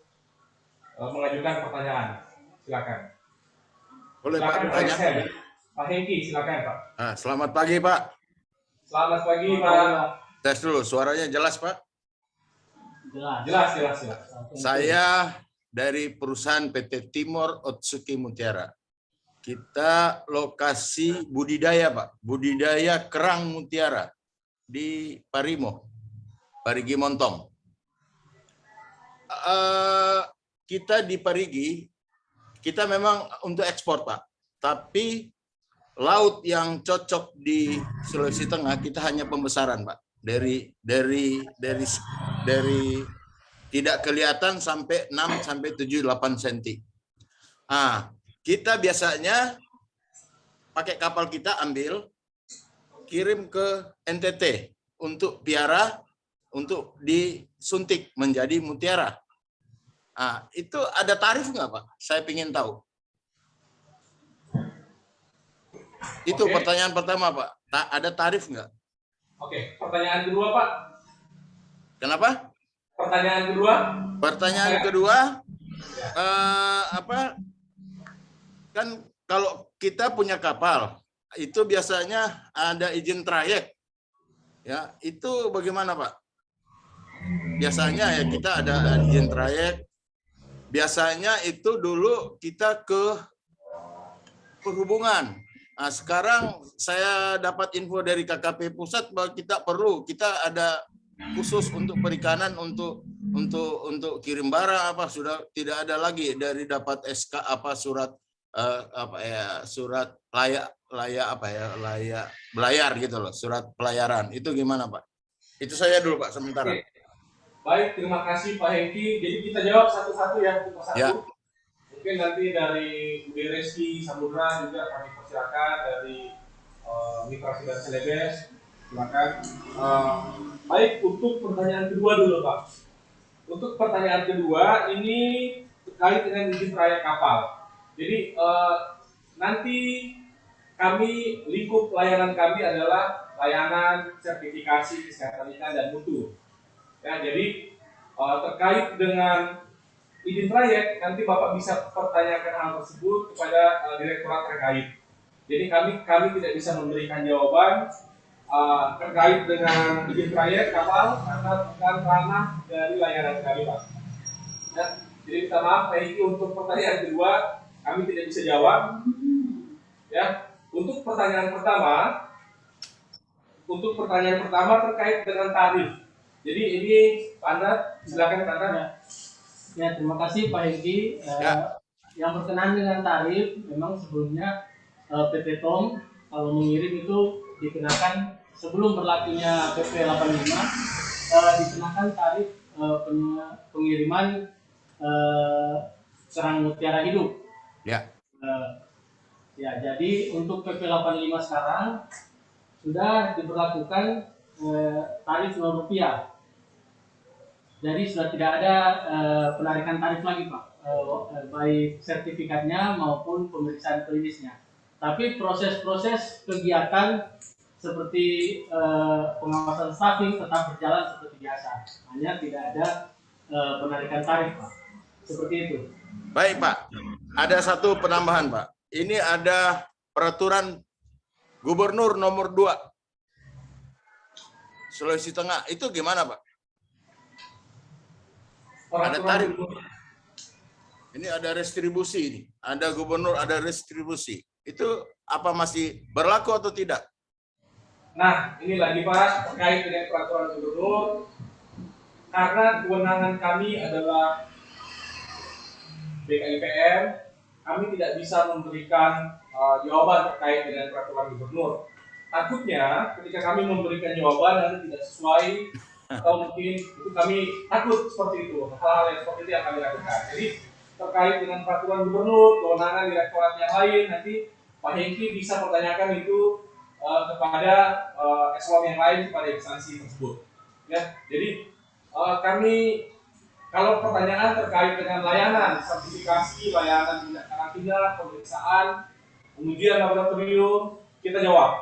mengajukan pertanyaan. Silakan. Boleh silakan Pak bertanya? Pak Hengki, silakan Pak. Selamat pagi Pak. Selamat pagi Pak. Tes dulu, suaranya jelas Pak? Jelas. Saya dari perusahaan PT Timor Otsuki Mutiara. Kita lokasi budidaya Pak, budidaya kerang mutiara di Parigi Montong. Kita di Parigi, kita memang untuk ekspor Pak, tapi laut yang cocok di Sulawesi Tengah kita hanya pembesaran Pak, dari tidak kelihatan sampai 6 sampai 7 8 cm. Kita biasanya pakai kapal kita ambil kirim ke NTT untuk piara, untuk disuntik menjadi mutiara. Nah, itu ada tarif nggak Pak? Saya ingin tahu. Itu Oke. pertanyaan pertama Pak. Ada tarif nggak? Oke, pertanyaan kedua Pak. Kenapa? Pertanyaan kedua. Pertanyaan kedua, kan kalau kita punya kapal, itu biasanya ada izin trayek. Ya, itu bagaimana Pak? Biasanya ya kita ada izin trayek. Biasanya itu dulu kita ke perhubungan. Nah, sekarang saya dapat info dari KKP pusat bahwa kita ada khusus untuk perikanan untuk kirim barang sudah tidak ada lagi dari dapat SK surat surat layak belayar gitu loh, surat pelayaran. Itu gimana Pak? Itu saya dulu Pak sementara. Oke. Baik, terima kasih Pak Hengki. Jadi kita jawab satu-satu ya, satu. Ya. Mungkin nanti dari Bu Reski Samudra juga kami persilakan, dari Migrasi dan Celebes, silakan. Baik, untuk pertanyaan kedua dulu Pak. Untuk pertanyaan kedua ini terkait dengan izin trayek kapal. Jadi nanti kami, lingkup layanan kami adalah layanan sertifikasi kesehatan ikan dan mutu. Ya, jadi terkait dengan izin trayek, nanti Bapak bisa pertanyakan hal tersebut kepada direktorat terkait. Jadi kami tidak bisa memberikan jawaban terkait dengan izin trayek kapal karena bukan ranah dari layanan kami, Pak. Ya, jadi minta maaf, Pak Iki, untuk pertanyaan kedua kami tidak bisa jawab. Ya, untuk pertanyaan pertama terkait dengan tarif. Jadi ini Pak Andra, silakan Pak Andra. Ya, terima kasih Pak Hengki. Yang berkenaan dengan tarif, memang sebelumnya PT TOM kalau mengirim itu dikenakan sebelum berlakunya PP 85 dikenakan tarif pengiriman kerang mutiara hidup. Ya. Ya, jadi untuk PP 85 sekarang sudah diberlakukan tarif Rp0. Jadi sudah tidak ada penarikan tarif lagi Pak, baik sertifikatnya maupun pemeriksaan klinisnya. Tapi proses-proses kegiatan seperti pengawasan staffing tetap berjalan seperti biasa. Hanya tidak ada penarikan tarif Pak. Seperti itu. Baik Pak, ada satu penambahan Pak. Ini ada peraturan Gubernur nomor 2 Sulawesi Tengah. Itu gimana Pak? Ada tarif. Ini ada restribusi ini. Ada gubernur, ada restribusi. Itu apa masih berlaku atau tidak? Nah, ini lagi Pak, terkait dengan peraturan gubernur. Karena kewenangan kami adalah BKIPM, kami tidak bisa memberikan jawaban terkait dengan peraturan gubernur. Takutnya ketika kami memberikan jawaban nanti tidak sesuai, atau mungkin itu kami takut seperti itu, hal-hal yang seperti itu yang kami lakukan. Jadi terkait dengan peraturan gubernur, kewenangan direktorat yang lain, nanti Pak Hengki bisa pertanyakan itu kepada eselon yang lain, kepada instansi tersebut. Ya, jadi kami, kalau pertanyaan terkait dengan layanan sertifikasi, layanan tindak karantina, pemeriksaan, pengujian laboratorium, kita jawab.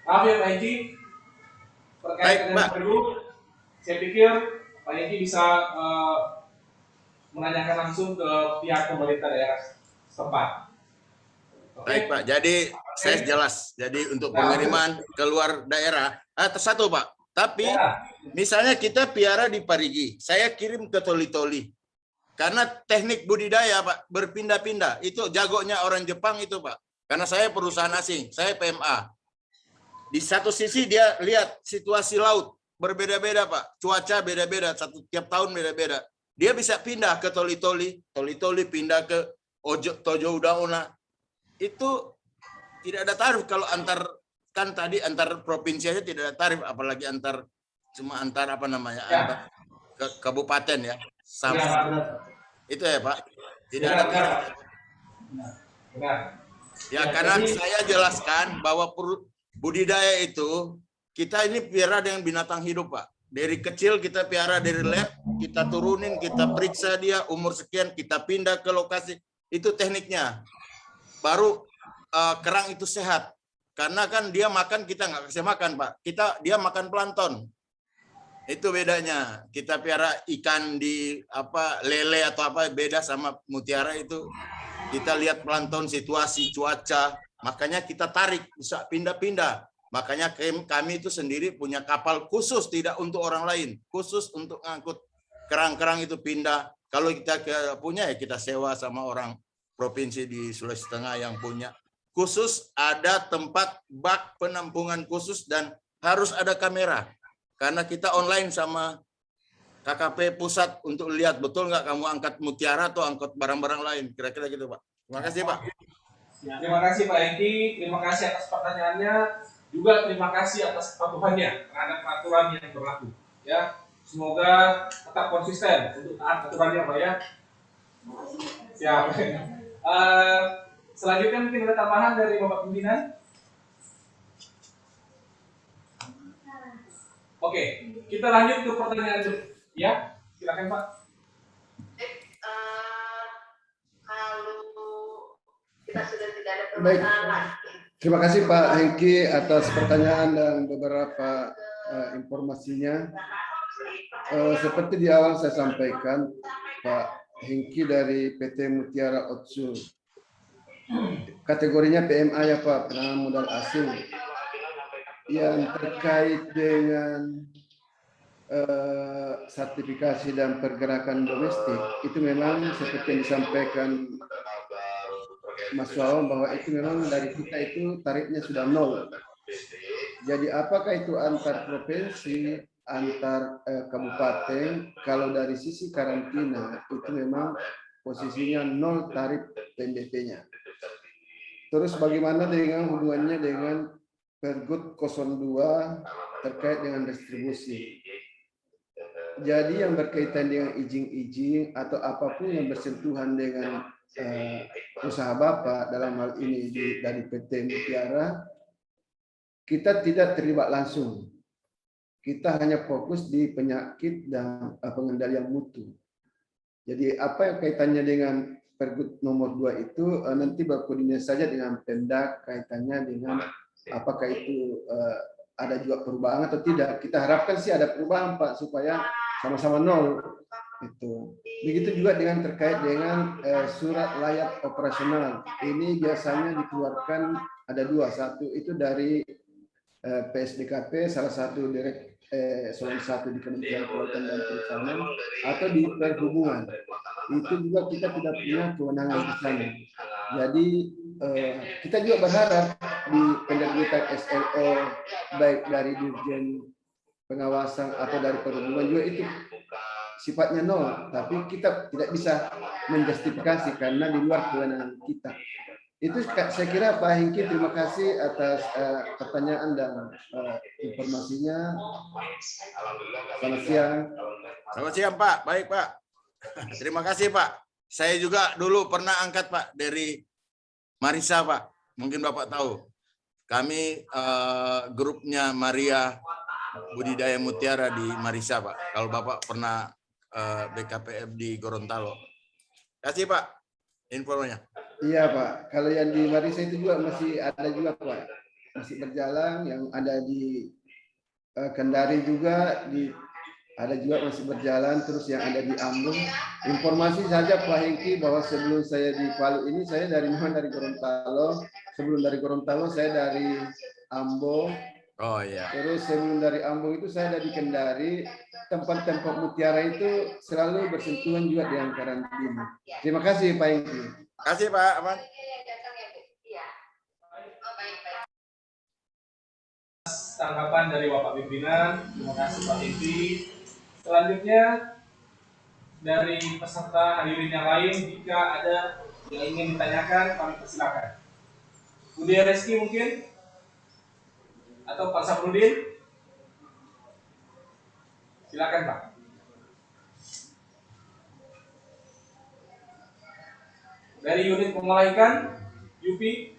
Maaf ya Pak Hengki, terkait dengan perlu. Saya pikir Pak Hengki bisa menanyakan langsung ke pihak pemerintah daerah setempat. Baik Pak, jadi saya jelas. Jadi untuk pengiriman keluar daerah, satu Pak. Tapi misalnya kita piara di Parigi, saya kirim ke Toli-Toli. Karena teknik budidaya Pak berpindah-pindah. Itu jagonya orang Jepang itu Pak. Karena saya perusahaan asing, saya PMA. Di satu sisi dia lihat situasi laut berbeda-beda Pak, cuaca beda-beda, tiap tahun beda-beda. Dia bisa pindah ke Toli-Toli, Toli-Toli pindah ke Tojo Udauna. Itu tidak ada tarif kalau antar provinsi aja tidak ada tarif, apalagi antar antar kabupaten ya. Sama. Itu ya Pak. Tidak ada tarif. Benar. Ya karena saya jelaskan bahwa budidaya itu kita ini piara dengan binatang hidup, Pak. Dari kecil kita piara dari lab, kita turunin, kita periksa dia umur sekian, kita pindah ke lokasi. Itu tekniknya. Baru kerang itu sehat. Karena kan dia makan, kita nggak kasih makan, Pak. Dia makan plankton. Itu bedanya. Kita piara ikan di lele atau apa, beda sama mutiara itu. Kita lihat plankton, situasi, cuaca. Makanya kita tarik, bisa pindah-pindah. Makanya kami itu sendiri punya kapal khusus, tidak untuk orang lain, khusus untuk ngangkut kerang-kerang itu pindah. Kalau kita punya ya kita sewa sama orang provinsi di Sulawesi Tengah yang punya. Khusus ada tempat bak penampungan khusus dan harus ada kamera. Karena kita online sama KKP pusat untuk lihat betul nggak kamu angkat mutiara atau angkat barang-barang lain. Kira-kira gitu, Pak. Terima kasih, Pak. Terima kasih Pak Hengki, terima kasih atas pertanyaannya. Juga terima kasih atas kepatuhannya terhadap peraturan yang berlaku. Ya, semoga tetap konsisten untuk taat aturannya, Pak ya. Siap. Selanjutnya mungkin ada tambahan dari Bapak Pimpinan. Oke, kita lanjut ke pertanyaan ya. Silakan Pak. Kalau kita sudah tidak ada Baik. permasalahan lagi. Terima kasih Pak Hengki atas pertanyaan dan beberapa informasinya. Seperti di awal saya sampaikan, Pak Hengki dari PT Mutiara Otsu. Kategorinya PMA ya Pak, penanaman modal asing. Yang terkait dengan sertifikasi dan pergerakan domestik, itu memang seperti yang disampaikan Mas Wawan bahwa itu memang dari kita itu tarifnya sudah nol. Jadi apakah itu antar provinsi, antar kabupaten, kalau dari sisi karantina itu memang posisinya nol tarif PNBP-nya. Terus bagaimana dengan hubungannya dengan Pergub 02 terkait dengan distribusi? Jadi yang berkaitan dengan izin-izin atau apapun yang bersentuhan dengan usaha Bapak dalam hal ini dari PT Mutiara, kita tidak terlibat langsung. Kita hanya fokus di penyakit dan pengendalian mutu. Jadi apa yang kaitannya dengan Pergub nomor 2 itu nanti berkoordinasi saja dengan Pemda kaitannya dengan apakah itu ada juga perubahan atau tidak. Kita harapkan sih ada perubahan Pak supaya sama-sama nol. Itu. Begitu juga dengan terkait dengan surat layak operasional. Ini biasanya dikeluarkan ada dua, satu itu dari PSDKP, salah satu direct eselon 1 di Kementerian Kelautan dan Perikanan atau di Perhubungan. Itu juga kita tidak punya kewenangan di sana. Jadi kita juga berharap di penerbitan SLO baik dari Dirjen Pengawasan atau dari Perhubungan juga itu sifatnya nol, tapi kita tidak bisa menjustifikasi karena di luar kewenangan kita. Itu saya kira Pak Hengki, terima kasih atas pertanyaan dan informasinya. Selamat siang. Selamat siang Pak, baik Pak. Terima kasih Pak. Saya juga dulu pernah angkat Pak dari Marisa Pak, mungkin Bapak tahu. Kami grupnya Maria Budidaya Mutiara di Marisa Pak. Kalau Bapak pernah BKPM di Gorontalo. Kasih Pak infonya. Iya Pak, kalau yang di Marisa itu juga masih ada juga Pak, masih berjalan. Yang ada di Kendari juga ada juga masih berjalan. Terus yang ada di Ambon, informasi saja Pak Hengki bahwa sebelum saya di Palu ini saya dari Gorontalo. Sebelum dari Gorontalo saya dari Ambon. Oh iya. Terus sebelum dari Ambon itu saya ada di Kendari. Tempat-tempat mutiara itu selalu bersentuhan juga dengan karantina. Terima kasih Pak Hengki. Terima kasih Pak Aman. Tanggapan dari Bapak Pimpinan, terima kasih Pak Hengki. Selanjutnya dari peserta hadirin yang lain, jika ada yang ingin ditanyakan, kami persilakan. Budi Reski mungkin? Atau Pak Saprudin? Silakan Pak. Dari unit pengolah ikan, Yupi.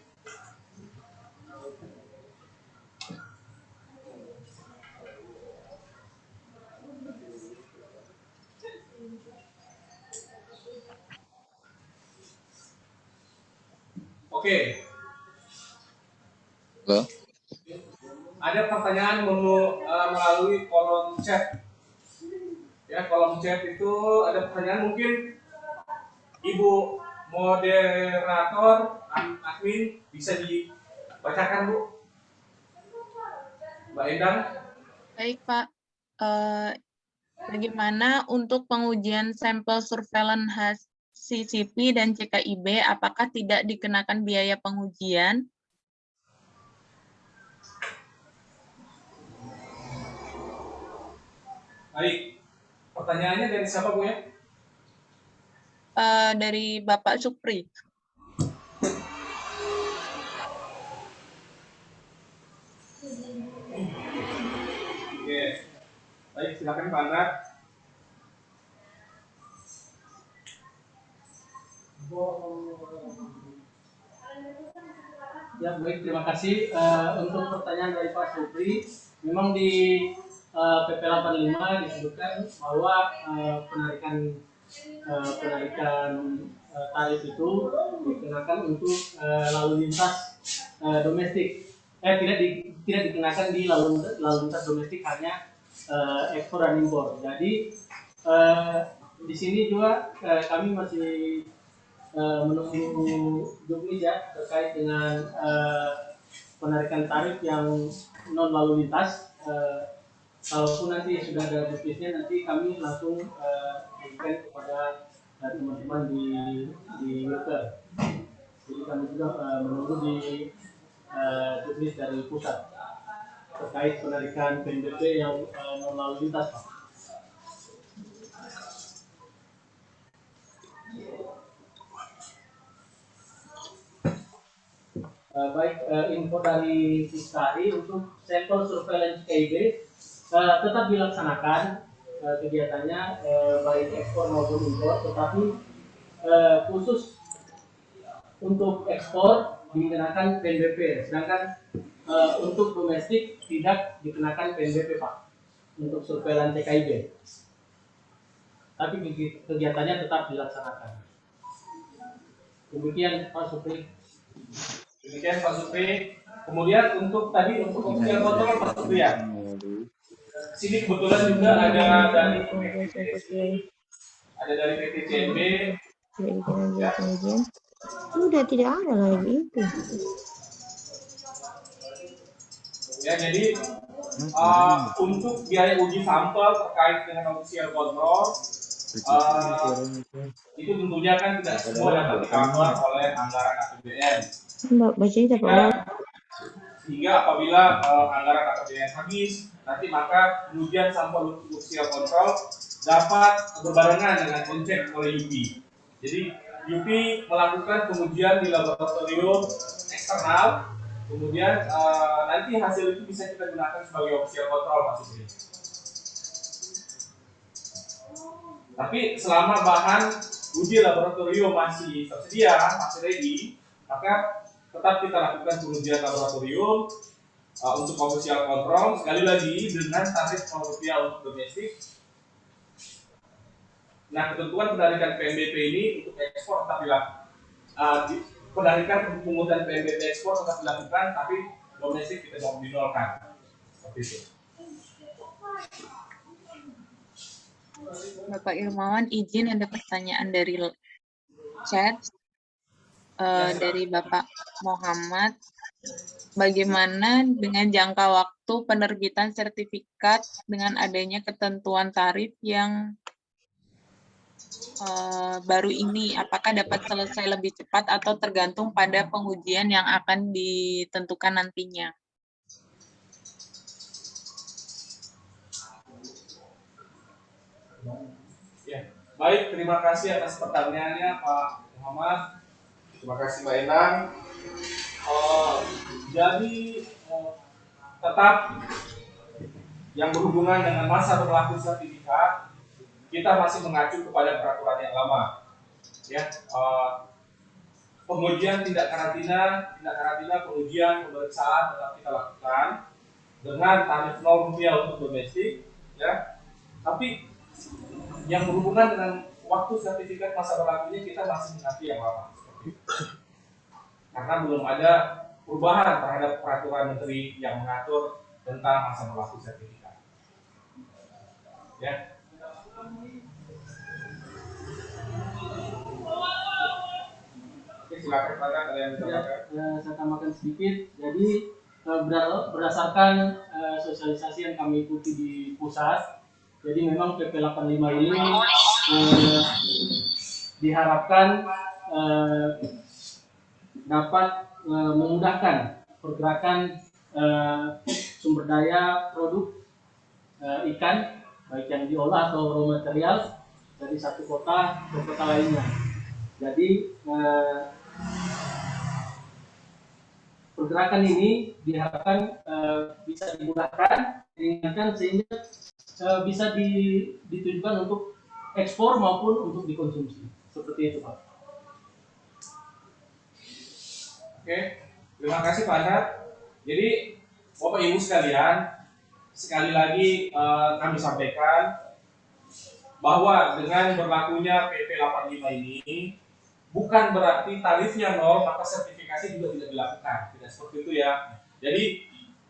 Oke, Halo. ada pertanyaan melalui kolom chat. Ya, kolom chat itu ada pertanyaan, mungkin Ibu moderator, admin bisa dibacakan, Bu. Mbak Endang. Baik, Pak. Bagaimana untuk pengujian sampel surveillance CCP dan CKIB, apakah tidak dikenakan biaya pengujian? Baik, pertanyaannya dari siapa, Bu, ya? Dari Bapak Supri. Oke, baik, silakan Pak Andra. Ya, baik, terima kasih. Untuk pertanyaan dari Pak Supri, memang di PP 85 disebutkan bahwa penarikan tarif itu dikenakan untuk lalu lintas domestik. Tidak dikenakan di lalu lintas domestik, hanya ekspor dan impor. Jadi di sini juga kami masih menunggu juknis ya terkait dengan penarikan tarif yang non lalu lintas. Kalaupun nanti sudah ada juknisnya, nanti kami langsung berikan kepada teman-teman di Wilker. Jadi kami juga menunggu di juknis dari pusat terkait penarikan PNBP yang non lalu lintas, Pak. Baik, info dari Fiskari untuk sampel surveillance KIB tetap dilaksanakan kegiatannya, baik ekspor maupun impor, tetapi khusus untuk ekspor dikenakan PNBP, sedangkan untuk domestik tidak dikenakan PNBP, Pak, untuk surveillance KIB. Tapi kegiatannya tetap dilaksanakan. Demikian Pak Supri. Demikian Pak Supri. Kemudian untuk official control Pak Supri ya. Sini kebetulan juga ada dari PTCMB. Ya. Sudah tidak ada lagi itu. Ya, jadi untuk biaya uji sampel terkait dengan official control itu tentunya kan tidak semua dapat di-cover oleh anggaran APBN. Sehingga apabila anggaran APBN habis, nanti maka pengujian sampel untuk official control dapat berbarengan dengan dicek oleh UPI. Jadi UPI melakukan pengujian di laboratorium eksternal, kemudian nanti hasil itu bisa kita gunakan sebagai official control, Pak Supri. Tapi selama bahan uji laboratorium masih tersedia, masih ready, maka tetap kita lakukan pengujian laboratorium untuk official control, sekali lagi dengan tarif Rp0 untuk domestik. Nah, ketentuan penarikan PNBP ini untuk ekspor tetap dilakukan. Penarikan pungutan PNBP ekspor tetap dilakukan, tapi domestik kita mau dinolkan. Seperti itu. Bapak Ilmawan, izin ada pertanyaan dari chat dari Bapak Muhammad. Bagaimana dengan jangka waktu penerbitan sertifikat dengan adanya ketentuan tarif yang baru ini? Apakah dapat selesai lebih cepat atau tergantung pada pengujian yang akan ditentukan nantinya? Ya, baik, terima kasih atas pertanyaannya Pak Muhammad. Terima kasih Mbak Endang. Jadi tetap yang berhubungan dengan masa berlaku sertifikat, kita masih mengacu kepada peraturan yang lama. Ya, pengujian tidak karantina, pengujian pemeriksaan tetap kita lakukan dengan tarif Rp0 untuk domestik, ya. Tapi yang berhubungan dengan waktu sertifikat masa berlakunya kita masih mengacu yang lama. karena belum ada perubahan terhadap peraturan menteri yang mengatur tentang masa berlaku sertifikat. Ya. Oke, silakan Pak, ada yang ditambahkan. Saya tambahkan sedikit. Jadi berdasarkan sosialisasi yang kami ikuti di pusat, jadi memang PP 85 ini diharapkan dapat memudahkan pergerakan sumber daya produk ikan, baik yang diolah atau raw material dari satu kota ke kota lainnya. Jadi pergerakan ini diharapkan bisa dimudahkan, diingatkan sehingga bisa ditujukan untuk ekspor maupun untuk dikonsumsi. Seperti itu, Pak. Oke, terima kasih Pak Anhar. Jadi Bapak Ibu sekalian, sekali lagi kami sampaikan bahwa dengan berlakunya PP 85 ini bukan berarti tarifnya nol maka sertifikasi juga tidak dilakukan. Tidak seperti itu ya. Jadi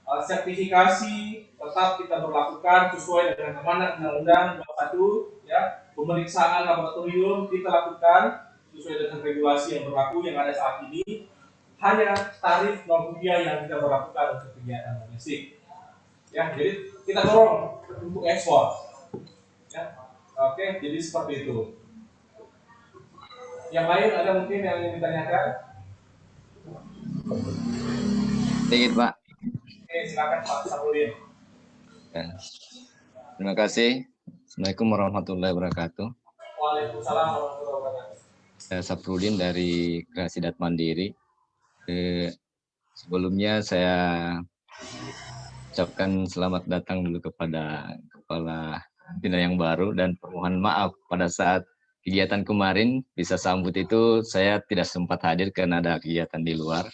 sertifikasi tetap kita berlakukan sesuai dengan amanat Undang-Undang 21 ya. Pemeriksaan laboratorium kita lakukan sesuai dengan regulasi yang berlaku yang ada saat ini. Hanya tarif non rupiah yang kita berlakukan untuk kegiatan domestik. Ya, jadi kita dorong untuk ekspor. Ya. Oke, jadi seperti itu. Yang lain ada mungkin yang ingin ditanyakan? Sedikit, Pak. Oke, silakan Pak Sabrudin. Ya. Terima kasih. Assalamualaikum warahmatullahi wabarakatuh. Waalaikumsalam warahmatullahi wabarakatuh. Saya Saprudin dari Kreasi Dat Mandiri. Sebelumnya saya ucapkan selamat datang dulu kepada Kepala Pimpinan yang baru dan permohonan maaf pada saat kegiatan kemarin bisa sambut itu saya tidak sempat hadir karena ada kegiatan di luar.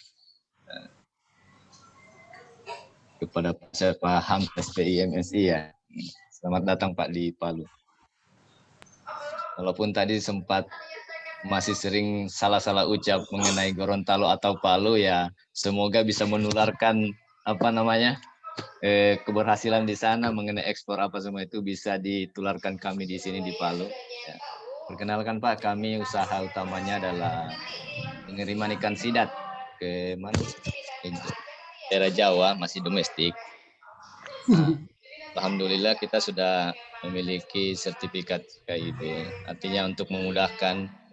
Kepada saya paham SPI MSI ya. Selamat datang Pak di Palu. Walaupun tadi sempat masih sering salah-salah ucap mengenai Gorontalo atau Palu ya, semoga bisa menularkan keberhasilan di sana mengenai ekspor apa semua itu bisa ditularkan kami di sini di Palu. Ya. Perkenalkan Pak, kami usaha utamanya adalah pengiriman ikan sidat ke daerah Jawa, masih domestik. Alhamdulillah kita sudah memiliki sertifikat KIB, artinya untuk memudahkan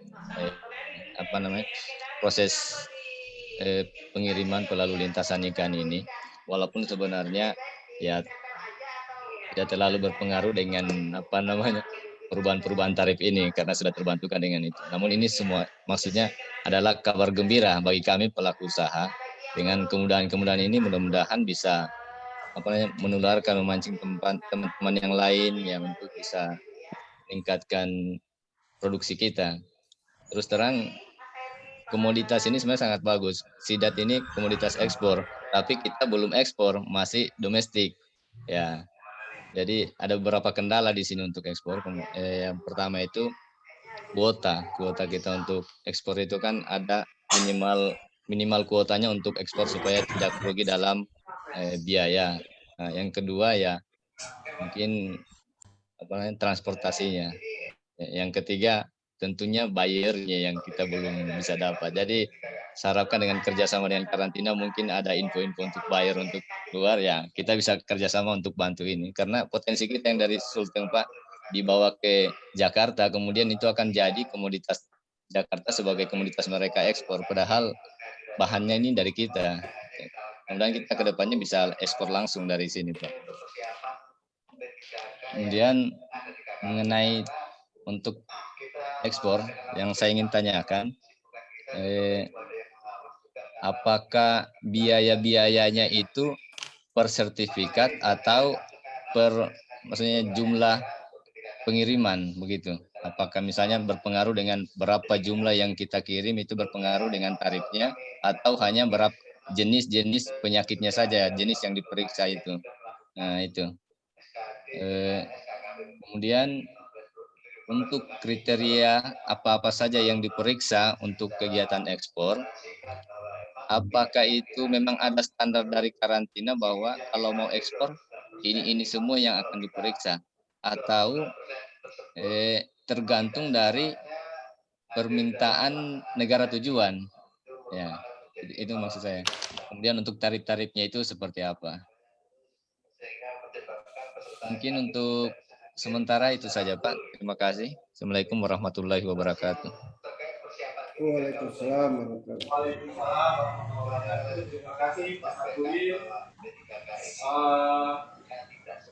proses pengiriman pelalu lintasan ikan ini, walaupun sebenarnya ya tidak terlalu berpengaruh dengan perubahan-perubahan tarif ini karena sudah terbantukan dengan itu. Namun ini semua maksudnya adalah kabar gembira bagi kami pelaku usaha. Dengan kemudahan-kemudahan ini mudah-mudahan bisa menularkan, memancing teman-teman yang lain yang untuk bisa meningkatkan produksi kita. Terus terang komoditas ini sebenarnya sangat bagus. Sidat ini komoditas ekspor, tapi kita belum ekspor, masih domestik. Ya. Jadi ada beberapa kendala di sini untuk ekspor. Yang pertama itu kuota kita untuk ekspor itu kan ada minimal kuotanya untuk ekspor supaya tidak rugi dalam biaya. Nah, yang kedua ya mungkin transportasinya. Yang ketiga tentunya bayarnya yang kita belum bisa dapat. Jadi saya harapkan dengan kerjasama dengan karantina mungkin ada info-info untuk bayar untuk keluar ya kita bisa kerjasama untuk bantu ini karena potensi kita yang dari Sulteng Pak dibawa ke Jakarta kemudian itu akan jadi komoditas Jakarta sebagai komoditas mereka ekspor padahal bahannya ini dari kita. Kemudian kita kedepannya bisa ekspor langsung dari sini Pak. Kemudian mengenai untuk ekspor yang saya ingin tanyakan, apakah biaya-biayanya itu per sertifikat atau maksudnya jumlah pengiriman begitu? Apakah misalnya berpengaruh dengan berapa jumlah yang kita kirim itu berpengaruh dengan tarifnya atau hanya berapa jenis-jenis penyakitnya saja, jenis yang diperiksa itu. Nah itu. Kemudian untuk kriteria apa-apa saja yang diperiksa untuk kegiatan ekspor, apakah itu memang ada standar dari karantina bahwa kalau mau ekspor ini semua yang akan diperiksa, atau tergantung dari permintaan negara tujuan? Ya, itu maksud saya. Kemudian untuk tarif-tarifnya itu seperti apa? Mungkin untuk sementara itu saja, Pak. Terima kasih. Assalamualaikum warahmatullahi wabarakatuh. Waalaikumsalam warahmatullahi wabarakatuh. Waalaikumsalam warahmatullahi wabarakatuh. Terima kasih Pak Saprudin.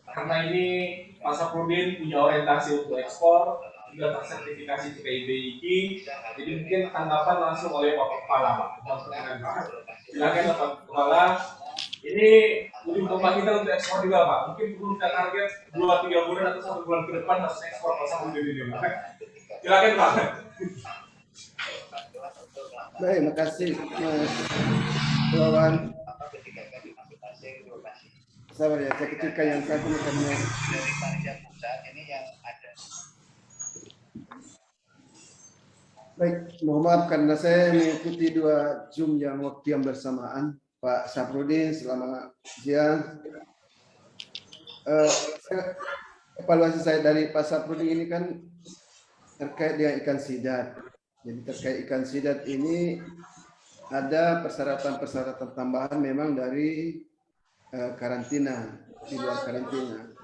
Karena ini Pak Saprudin punya orientasi untuk ekspor, juga tersertifikasi CKIBI, jadi mungkin tanggapan langsung oleh Bapak Kepala, Pak. Silakan Bapak Kepala. Ini ujung tombak kita untuk ekspor juga, Pak. Mungkin perlu kita target 2-3 bulan atau 1 bulan ke depan harus ekspor Pak Saprudin ini, Pak. Silakan, Pak. Baik, terima kasih Mas Wawan. Sabar ya, saya ketika yang satu karena dari panitia pusat ini yang ada. Baik, mohon maaf karena saya mengikuti 2 Zoom yang waktu yang bersamaan. Pak Saprudin, selamat siang. Evaluasi saya dari Pak Saprudin ini kan terkait dengan ikan sidat. Jadi terkait ikan sidat ini ada persyaratan-persyaratan tambahan memang dari karantina, di luar karantina.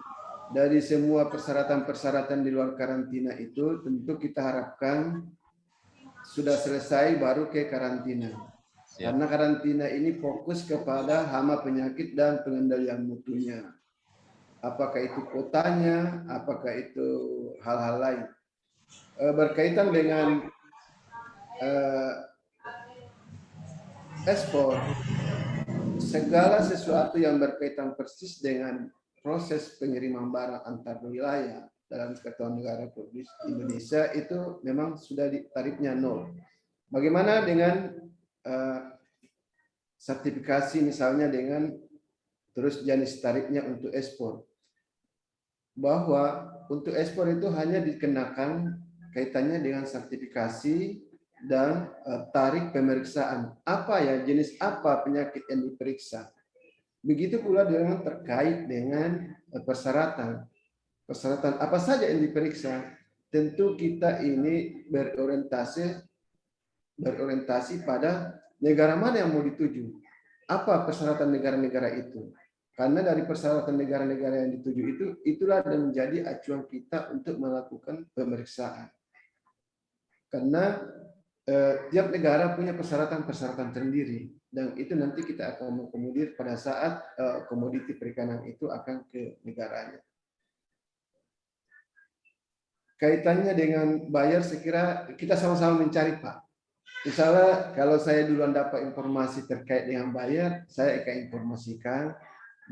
Dari semua persyaratan-persyaratan di luar karantina itu tentu kita harapkan sudah selesai baru ke karantina. Karena karantina ini fokus kepada hama penyakit dan pengendalian mutunya. Apakah itu kotanya, apakah itu hal-hal lain. Berkaitan dengan ekspor, segala sesuatu yang berkaitan persis dengan proses pengiriman barang antar wilayah dalam Kesatuan Negara Republik Indonesia itu memang sudah tarifnya 0. Bagaimana dengan sertifikasi misalnya dengan terus jenis tarifnya untuk ekspor? Bahwa untuk ekspor itu hanya dikenakan kaitannya dengan sertifikasi dan tarif pemeriksaan. Apa ya, jenis apa penyakit yang diperiksa. Begitu pula dengan terkait dengan persyaratan. Persyaratan apa saja yang diperiksa. Tentu kita ini berorientasi pada negara mana yang mau dituju. Apa persyaratan negara-negara itu. Karena dari persyaratan negara-negara yang dituju itu, itulah yang menjadi acuan kita untuk melakukan pemeriksaan. Karena tiap negara punya persyaratan-persyaratan sendiri, dan itu nanti kita akan mengakomodir pada saat komoditi perikanan itu akan ke negaranya. Kaitannya dengan bayar, saya kira kita sama-sama mencari, Pak. Misalnya kalau saya duluan dapat informasi terkait dengan bayar, saya akan informasikan.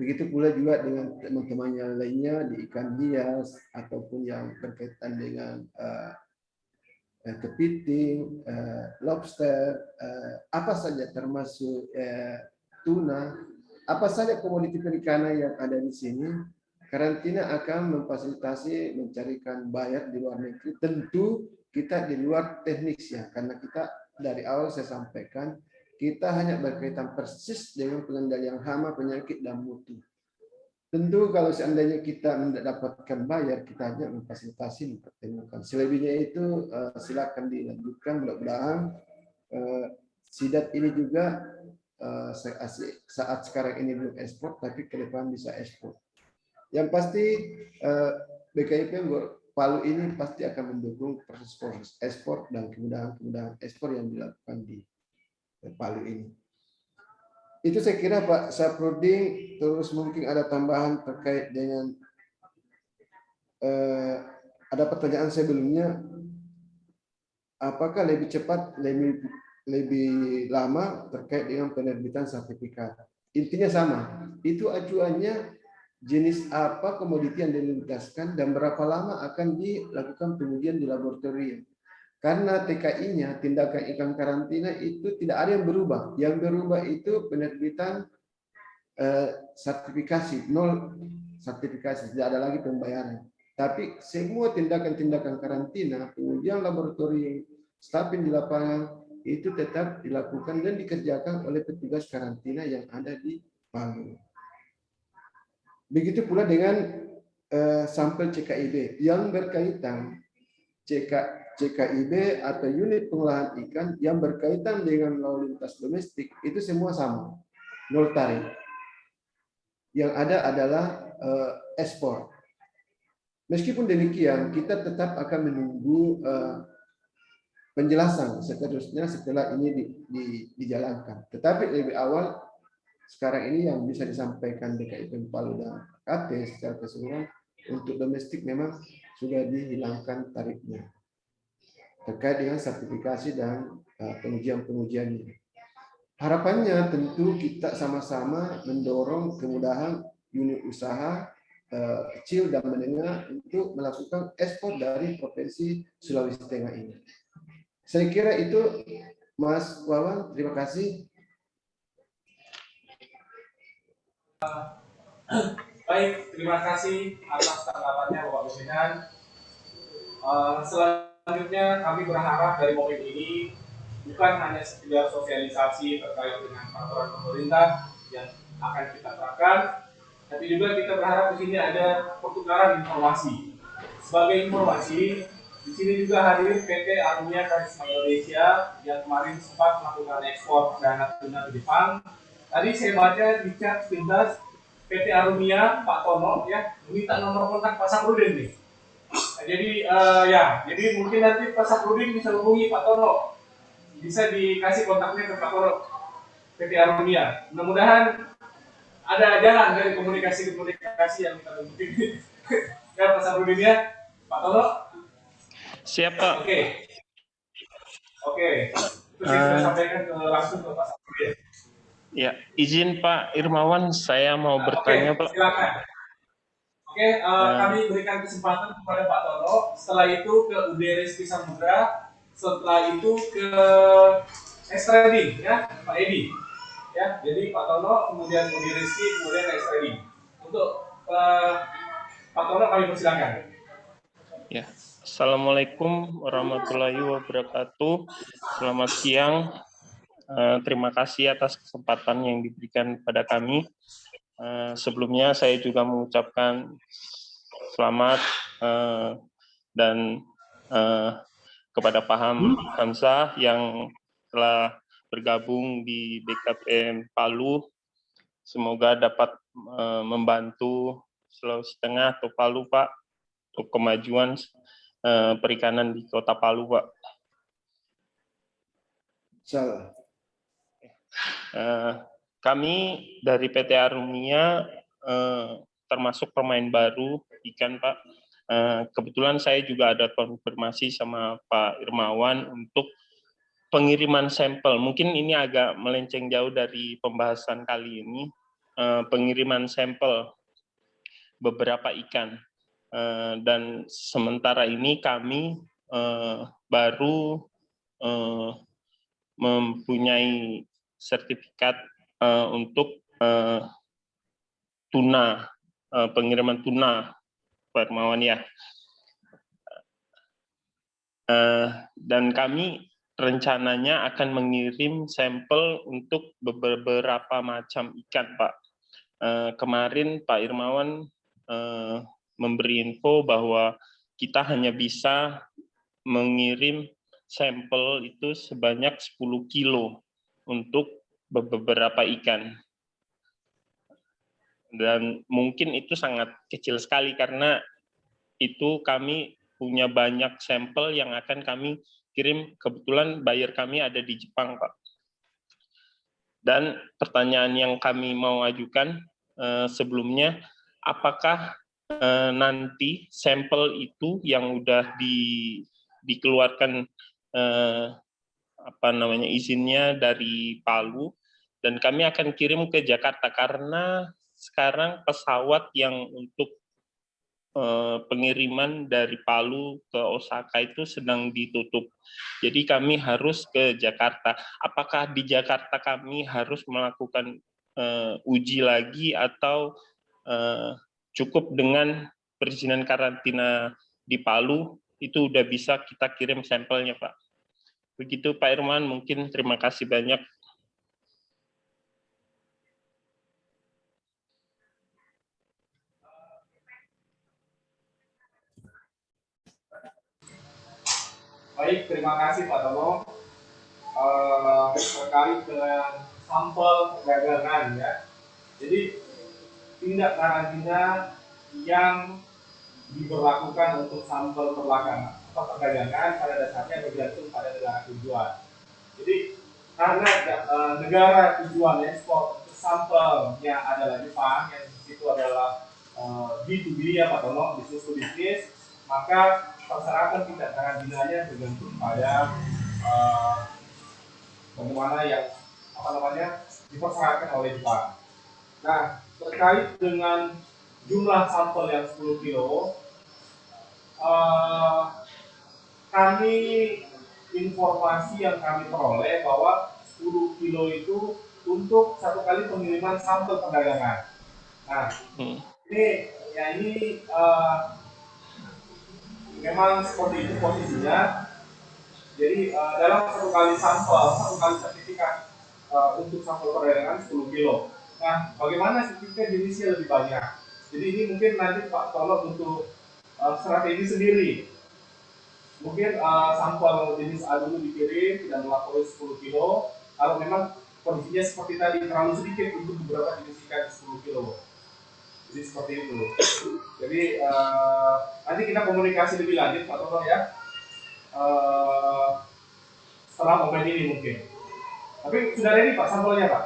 Begitu pula juga dengan teman-teman yang lainnya di ikan hias ataupun yang berkaitan dengan kepiting, lobster, apa saja termasuk tuna, apa saja komoditi perikanan yang ada di sini, karantina akan memfasilitasi mencarikan bayar di luar negeri. Tentu kita di luar teknisnya, karena kita dari awal saya sampaikan, kita hanya berkaitan persis dengan pengendalian hama, penyakit, dan mutu. Tentu kalau seandainya kita mendapatkan bayar, kita hanya memfasilitasi, mempertemukan. Selebihnya itu silakan dilanjutkan. Mudah-mudahan sidat ini juga saat sekarang ini belum ekspor, tapi ke depan bisa ekspor. Yang pasti BKIP Palu ini pasti akan mendukung proses ekspor dan kemudahan ekspor yang dilakukan di Palu ini. Itu saya kira Pak Saprudin. Terus mungkin ada tambahan terkait dengan ada pertanyaan sebelumnya, apakah lebih cepat, lebih lama terkait dengan penerbitan sertifikat. Intinya sama, itu acuannya jenis apa komoditi yang dilintaskan dan berapa lama akan dilakukan pengujian di laboratorium. Karena TKI-nya, tindakan ikan karantina itu tidak ada yang berubah. Yang berubah itu penerbitan sertifikasi, 0 sertifikasi, tidak ada lagi pembayaran. Tapi semua tindakan-tindakan karantina, pengujian laboratorium, staffing di lapangan, itu tetap dilakukan dan dikerjakan oleh petugas karantina yang ada di Palu. Begitu pula dengan sampel CKIB yang berkaitan CKIB atau unit pengolahan ikan yang berkaitan dengan lalu lintas domestik itu semua sama, 0 tarif. Yang ada adalah ekspor. Meskipun demikian, kita tetap akan menunggu penjelasan seterusnya setelah ini dijalankan. Tetapi lebih awal sekarang ini yang bisa disampaikan DKIP Palu dan KP secara keseluruhan untuk domestik memang sudah dihilangkan tarifnya terkait dengan sertifikasi dan pengujian-pengujiannya. Harapannya tentu kita sama-sama mendorong kemudahan unit usaha kecil dan menengah untuk melakukan ekspor dari provinsi Sulawesi Tengah ini. Saya kira itu, Mas Wawan. Terima kasih. Baik, terima kasih atas tanggapannya Bapak Pimpinan. Selanjutnya kami berharap dari momen ini bukan hanya sekedar sosialisasi terkait dengan peraturan pemerintah yang akan kita terapkan, tapi juga kita berharap di sini ada pertukaran informasi. Sebagai informasi, di sini juga hadir PT Arumia Karisma Indonesia yang kemarin sempat melakukan ekspor perdana tuna ke Jepang. Tadi saya baca di chat sepintas PT Arumia Pak Tono ya meminta nomor kontak Pak Saprudin nih. Jadi mungkin nanti Pak Saprudin bisa hubungi Pak Tono, bisa dikasih kontaknya ke Pak Tono PT Arumia. Mudah-mudahan ada jalan dari komunikasi yang kita bentuk ini. Ya Pak Saprudin ya, Pak Tono. Siap Pak. Oke. Terus saya sampaikan langsung ke Pak Saprudin. Ya, izin Pak Irmawan, saya mau bertanya Pak. Silakan. Kami berikan kesempatan kepada Pak Tono, setelah itu ke UD Rizky Samudra, setelah itu ke X-Trading ya, Pak Edi. Ya, jadi Pak Tono, kemudian UD Rizky, kemudian X-Trading. Untuk Pak Tono kami persilakan. Ya, Assalamualaikum warahmatullahi wabarakatuh. Selamat siang. Terima kasih atas kesempatan yang diberikan kepada kami. Sebelumnya saya juga mengucapkan selamat dan kepada Pak Hamzah yang telah bergabung di DKPM Palu. Semoga dapat membantu Sulawesi Tengah atau Palu Pak untuk kemajuan perikanan di Kota Palu Pak. Salah. Kami dari PT Arumia termasuk pemain baru ikan Pak. Kebetulan saya juga ada konfirmasi sama Pak Irmawan untuk pengiriman sampel. Mungkin ini agak melenceng jauh dari pembahasan kali ini. Pengiriman sampel beberapa ikan. Dan sementara ini kami baru mempunyai sertifikat untuk tuna, pengiriman tuna, Pak Irmawan ya. Dan kami rencananya akan mengirim sampel untuk beberapa macam ikan, Pak. Kemarin Pak Irmawan memberi info bahwa kita hanya bisa mengirim sampel itu sebanyak 10 kilo untuk beberapa ikan. Dan mungkin itu sangat kecil sekali karena itu kami punya banyak sampel yang akan kami kirim. Kebetulan buyer kami ada di Jepang, Pak. Dan pertanyaan yang kami mau ajukan sebelumnya, apakah nanti sampel itu yang udah dikeluarkan izinnya dari Palu dan kami akan kirim ke Jakarta karena sekarang pesawat yang untuk pengiriman dari Palu ke Osaka itu sedang ditutup. Jadi kami harus ke Jakarta. Apakah di Jakarta kami harus melakukan uji lagi atau cukup dengan perizinan karantina di Palu itu udah bisa kita kirim sampelnya, Pak? Begitu Pak Irman, mungkin terima kasih banyak. Baik, terima kasih Pak Tono. Terkait dengan sampel perdagangan ya. Jadi tindak karantina yang diberlakukan untuk sampel perdagangan pada dasarnya bergantung pada negara tujuan. Jadi karena negara tujuan ekspor sampelnya adalah Jepang, yang itu adalah B2B ya Pak Tono, bisnis to bisnis, maka persyaratan tindak karantinanya bergantung pada bagaimana yang dipersyaratkan oleh Jepang. Nah, terkait dengan jumlah sampel yang 10 kilo, kami informasi yang kami peroleh bahwa 10 kilo itu untuk satu kali pengiriman sampel perdagangan. Nah, ini memang seperti itu posisinya. Jadi dalam satu kali sertifikat untuk sampel perdagangan 10 kilo. Nah, bagaimana sertifikat jenisnya lebih banyak? Jadi ini mungkin nanti Pak Tono untuk strategi sendiri. Mungkin sampel jenis A dulu dikirim, tidak melampaui 10 kilo. Kalau memang kondisinya seperti tadi, terlalu sedikit untuk beberapa jenis ikan 10 kilo. Jadi seperti itu. Jadi nanti kita komunikasi lebih lanjut Pak Tono ya. Setelah momen ini mungkin. Tapi sudah ready Pak sampelnya Pak?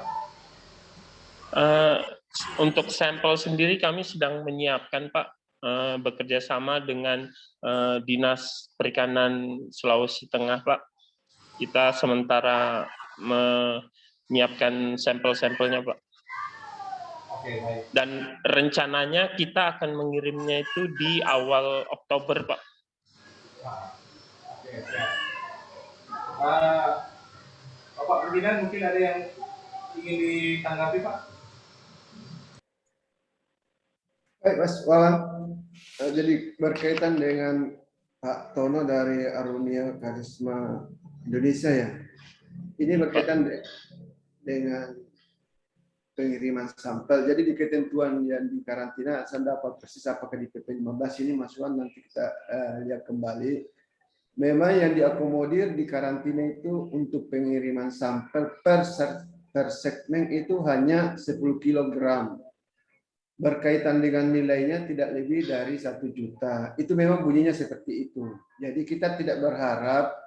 Untuk sampel sendiri kami sedang menyiapkan Pak, bekerja sama dengan Dinas Perikanan Sulawesi Tengah Pak. Kita sementara menyiapkan sampel-sampelnya Pak. Oke, baik. Dan rencananya kita akan mengirimnya itu di awal Oktober Pak. Oke, siap. Bapak Pimpinan mungkin ada yang ingin ditanggapi Pak? Baik Mas Wawan, jadi berkaitan dengan Pak Tono dari Arunia Karisma Indonesia ya, ini berkaitan dengan pengiriman sampel. Jadi di ketentuan yang di karantina, saya dapat persis apakah di PP 15 ini Mas Wawan, nanti kita lihat kembali. Memang yang diakomodir di karantina itu untuk pengiriman sampel per segmen itu hanya 10 kg. Berkaitan dengan nilainya tidak lebih dari 1 juta. Itu memang bunyinya seperti itu. Jadi kita tidak berharap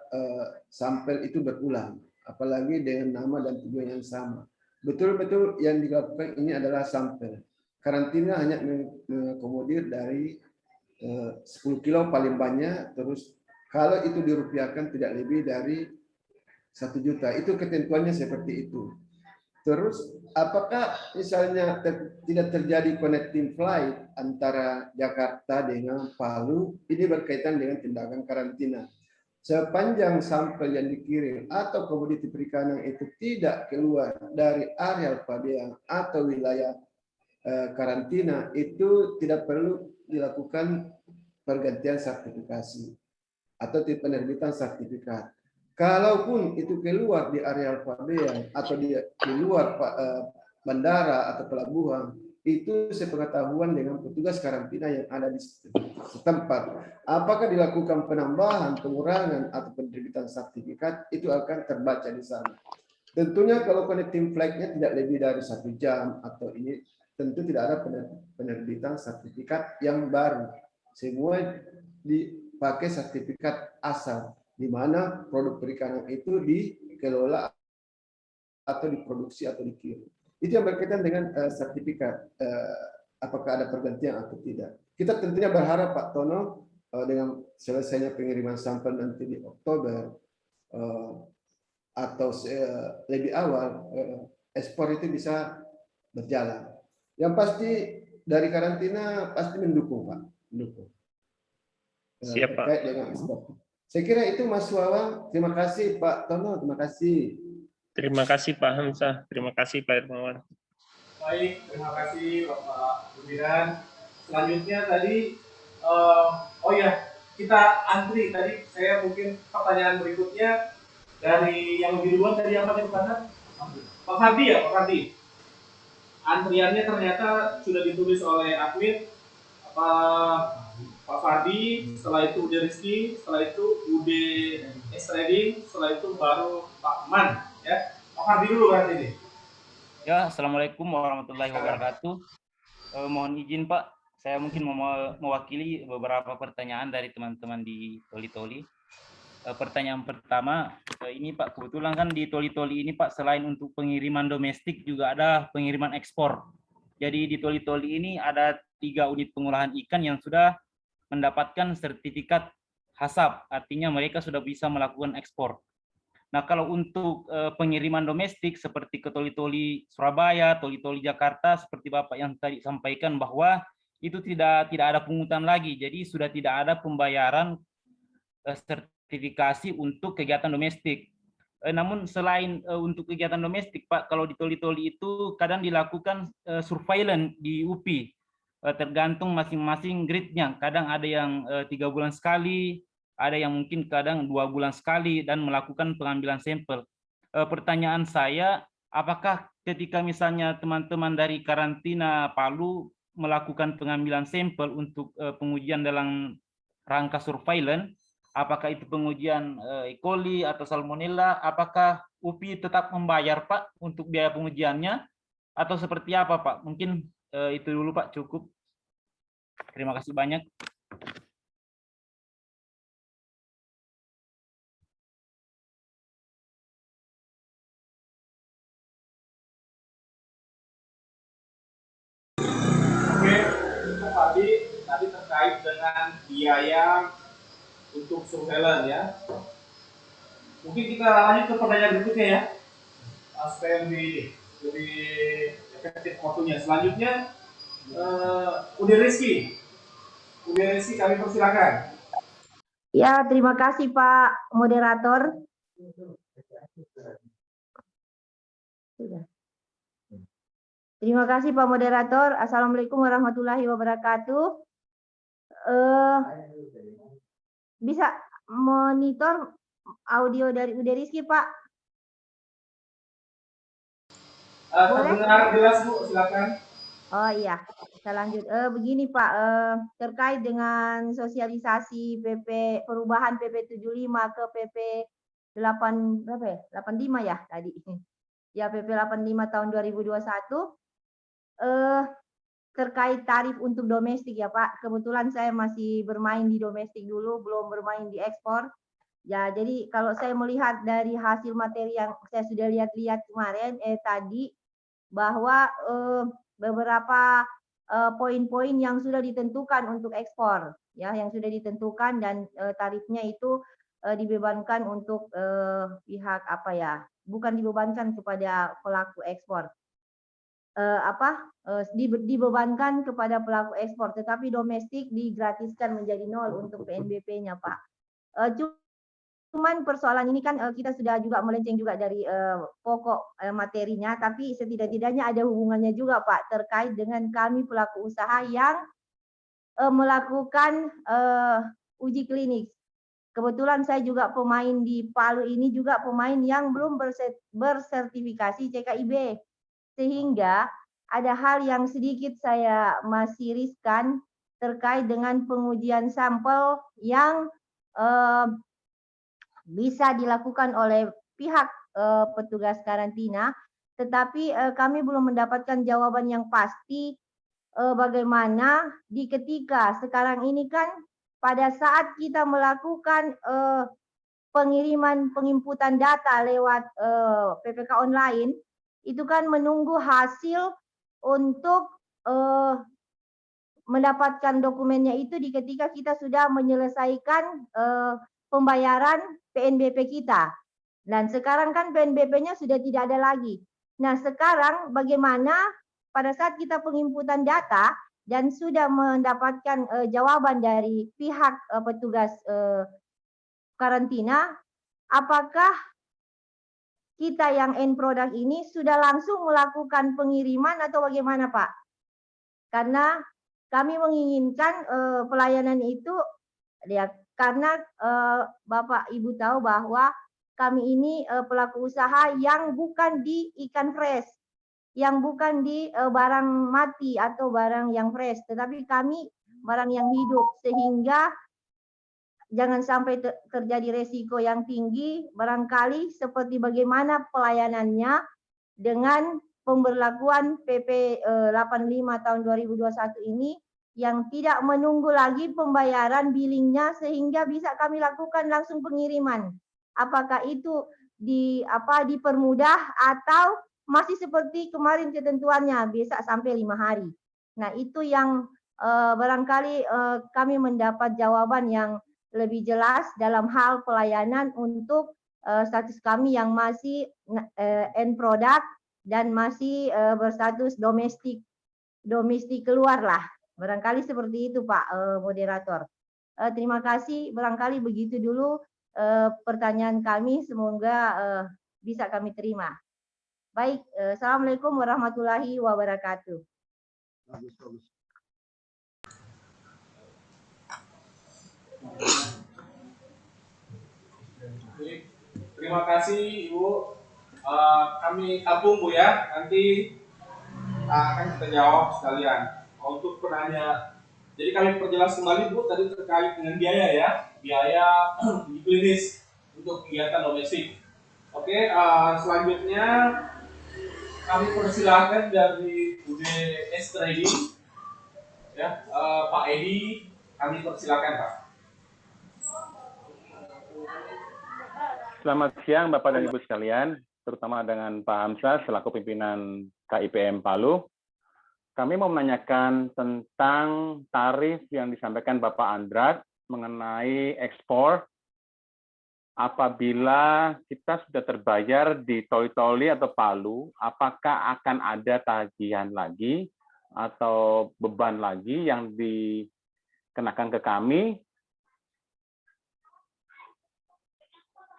sampel itu berulang, apalagi dengan nama dan tujuan yang sama. Betul-betul yang dilakukan ini adalah sampel. Karantina hanya mengakomodir dari 10 kilo paling banyak, terus kalau itu dirupiahkan tidak lebih dari 1 juta. Itu ketentuannya seperti itu. Terus apakah misalnya tidak terjadi connecting flight antara Jakarta dengan Palu, ini berkaitan dengan tindakan karantina. Sepanjang sampel yang dikirim atau komoditi perikanan itu tidak keluar dari area pabean atau wilayah karantina, itu tidak perlu dilakukan pergantian sertifikasi atau penerbitan sertifikat. Kalaupun itu keluar di area pabean atau di luar bandara atau pelabuhan, itu sepengetahuan dengan petugas karantina yang ada di setempat. Apakah dilakukan penambahan, pengurangan, atau penerbitan sertifikat, itu akan terbaca di sana. Tentunya kalau connecting flight-nya tidak lebih dari 1 jam atau ini, tentu tidak ada penerbitan sertifikat yang baru. Semua dipakai sertifikat asal, di mana produk perikanan itu dikelola atau diproduksi atau dikirim. Itu yang berkaitan dengan sertifikat, apakah ada pergantian atau tidak. Kita tentunya berharap Pak Tono dengan selesainya pengiriman sampel nanti di Oktober atau lebih awal, ekspor itu bisa berjalan. Yang pasti dari karantina pasti mendukung Pak, mendukung. Siap Pak. Dengan ekspor. Saya kira itu Mas Wawan. Terima kasih Pak Tono, terima kasih. Terima kasih Pak Hamzah, terima kasih Pak Irmawan. Baik, terima kasih Bapak Pimpinan. Selanjutnya tadi, kita antri tadi. Saya mungkin pertanyaan berikutnya, Dari yang lebih duluan tadi apa yang kata? Pak Fardi ya, Pak Fardi. Antriannya ternyata sudah ditulis oleh admin Pak Fardi, setelah itu Ude Rizky, setelah itu Ude Trading, setelah itu baru Pak Man. Ya, Pak Fardi dulu berarti ini. Ya, Assalamualaikum warahmatullahi wabarakatuh. Mohon izin Pak, saya mungkin mewakili beberapa pertanyaan dari teman-teman di Toli-Toli. Pertanyaan pertama, ini Pak, kebetulan kan di Toli-Toli ini Pak, selain untuk pengiriman domestik juga ada pengiriman ekspor. Jadi di Toli-Toli ini ada 3 unit pengolahan ikan yang sudah mendapatkan sertifikat HACCP, artinya mereka sudah bisa melakukan ekspor. Nah, kalau untuk pengiriman domestik seperti ke Toli-Toli Surabaya, Toli-Toli Jakarta, seperti Bapak yang tadi sampaikan bahwa itu tidak ada pungutan lagi, jadi sudah tidak ada pembayaran sertifikasi untuk kegiatan domestik. Namun selain untuk kegiatan domestik, Pak, kalau di Toli-Toli itu kadang dilakukan surveillance di UPI, tergantung masing-masing grid-nya. Kadang ada yang 3 bulan sekali, ada yang mungkin kadang 2 bulan sekali, dan melakukan pengambilan sampel. Pertanyaan saya, apakah ketika misalnya teman-teman dari karantina Palu melakukan pengambilan sampel untuk pengujian dalam rangka surveillance, apakah itu pengujian E. coli atau salmonella, apakah UPI tetap membayar Pak untuk biaya pengujiannya atau seperti apa Pak? Mungkin itu dulu Pak, cukup. Terima kasih banyak. Oke, Pak Fardi tadi terkait dengan biaya untuk surveillance ya. Mungkin kita lanjut ke pertanyaan berikutnya ya, supaya lebih efektif waktunya. Selanjutnya, Ude Rizky kami persilakan. Ya, terima kasih Pak Moderator. Terima kasih Pak Moderator. Assalamualaikum warahmatullahi wabarakatuh. Bisa monitor audio dari Ude Rizky Pak? Terdengar jelas Bu, silakan. Oh iya, kita lanjut. Begini Pak, terkait dengan sosialisasi perubahan PP 75 ke PP 85 ya tadi. Ya PP 85 tahun 2021. Terkait tarif untuk domestik ya Pak. Kebetulan saya masih bermain di domestik dulu, belum bermain di ekspor. Ya, jadi kalau saya melihat dari hasil materi yang saya sudah lihat-lihat kemarin tadi bahwa beberapa poin-poin yang sudah ditentukan untuk ekspor, ya, yang sudah ditentukan dan tarifnya itu dibebankan untuk pihak apa ya? Bukan dibebankan kepada pelaku ekspor. Dibebankan kepada pelaku ekspor, tetapi domestik digratiskan menjadi 0 untuk PNBP-nya, Pak. Cuman persoalan ini kan kita sudah juga melenceng juga dari pokok materinya, tapi setidak-tidaknya ada hubungannya juga, Pak, terkait dengan kami pelaku usaha yang melakukan uji klinik. Kebetulan saya juga pemain di Palu ini juga pemain yang belum bersertifikasi CKIB. Sehingga ada hal yang sedikit saya masih riskan terkait dengan pengujian sampel yang bisa dilakukan oleh pihak petugas karantina, tetapi kami belum mendapatkan jawaban yang pasti bagaimana ketika sekarang ini kan pada saat kita melakukan penginputan data lewat PPK online, itu kan menunggu hasil untuk mendapatkan dokumennya itu ketika kita sudah menyelesaikan pembayaran PNBP kita. Dan sekarang kan PNBP-nya sudah tidak ada lagi. Nah, sekarang bagaimana pada saat kita penginputan data dan sudah mendapatkan jawaban dari pihak petugas karantina, apakah kita yang end product ini sudah langsung melakukan pengiriman atau bagaimana Pak? Karena kami menginginkan pelayanan itu ya karena Bapak Ibu tahu bahwa kami ini pelaku usaha yang bukan di ikan fresh, yang bukan di barang mati atau barang yang fresh, tetapi kami barang yang hidup, sehingga jangan sampai terjadi resiko yang tinggi. Barangkali seperti bagaimana pelayanannya dengan pemberlakuan PP 85 tahun 2021 ini, yang tidak menunggu lagi pembayaran billingnya sehingga bisa kami lakukan langsung pengiriman. Apakah itu dipermudah atau masih seperti kemarin ketentuannya bisa sampai 5 hari. Nah, itu yang barangkali kami mendapat jawaban yang lebih jelas dalam hal pelayanan untuk status kami yang masih end product dan masih berstatus domestik keluar lah. Barangkali seperti itu, Pak moderator. Terima kasih. Barangkali begitu dulu pertanyaan kami. Semoga bisa kami terima. Baik, Assalamualaikum warahmatullahi wabarakatuh. Terima kasih Ibu. Kami tabung Bu ya. Nanti akan kita jawab sekalian. Untuk penanya, jadi kami perjelas kembali Bu tadi terkait dengan biaya ya, biaya uji klinis untuk kegiatan domestik. Oke, selanjutnya kami persilakan dari UDS Trading ya, Pak Edi, kami persilakan Pak. Selamat siang Bapak dan Ibu sekalian, terutama dengan Pak Hamzah selaku pimpinan KIPM Palu. Kami mau menanyakan tentang tarif yang disampaikan Bapak Andrat mengenai ekspor apabila kita sudah terbayar di Toli-Toli atau Palu, apakah akan ada tagihan lagi atau beban lagi yang dikenakan ke kami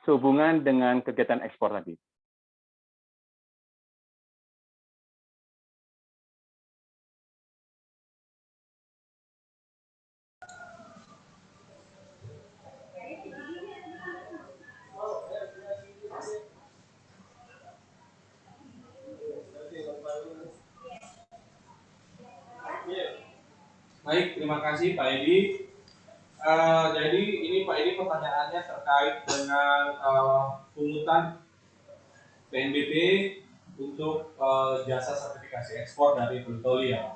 sehubungan dengan kegiatan ekspor tadi? Baik, terima kasih Pak Edi. Jadi ini Pak Edi pertanyaannya terkait dengan pungutan PNBP untuk jasa sertifikasi ekspor dari Toli ya.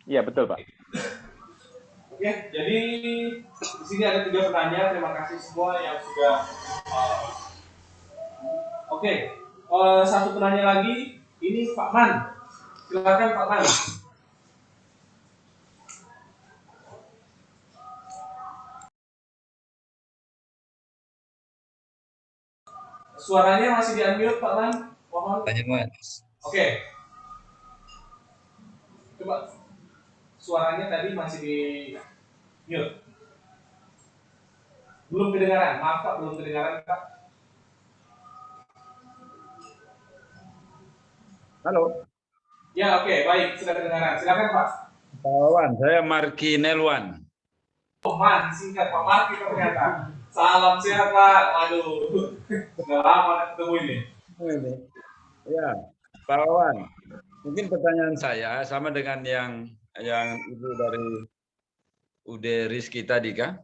Iya betul Pak. Oke, jadi di sini ada 3 penanya. Terima kasih semua yang sudah. Satu penanya lagi. Ini Pak Man. Silakan Pak Man. Suaranya masih di-unmute Pak Man. Mohon. Oke. Coba. Suaranya tadi masih di-mute. Belum kedengaran. Maaf Pak, belum kedengaran Pak. Halo. Ya, oke, baik. Sudah kedengaran. Silakan Pak. Pak Wawan, saya Marki Nelwan. Oh, Man, singkat Pak Marki ternyata. Salam sehat Pak. Waduh, sudah lama ketemu ini. Ya, Pak Wawan. Mungkin pertanyaan saya sama dengan yang Ibu dari UD Rizky tadi kan,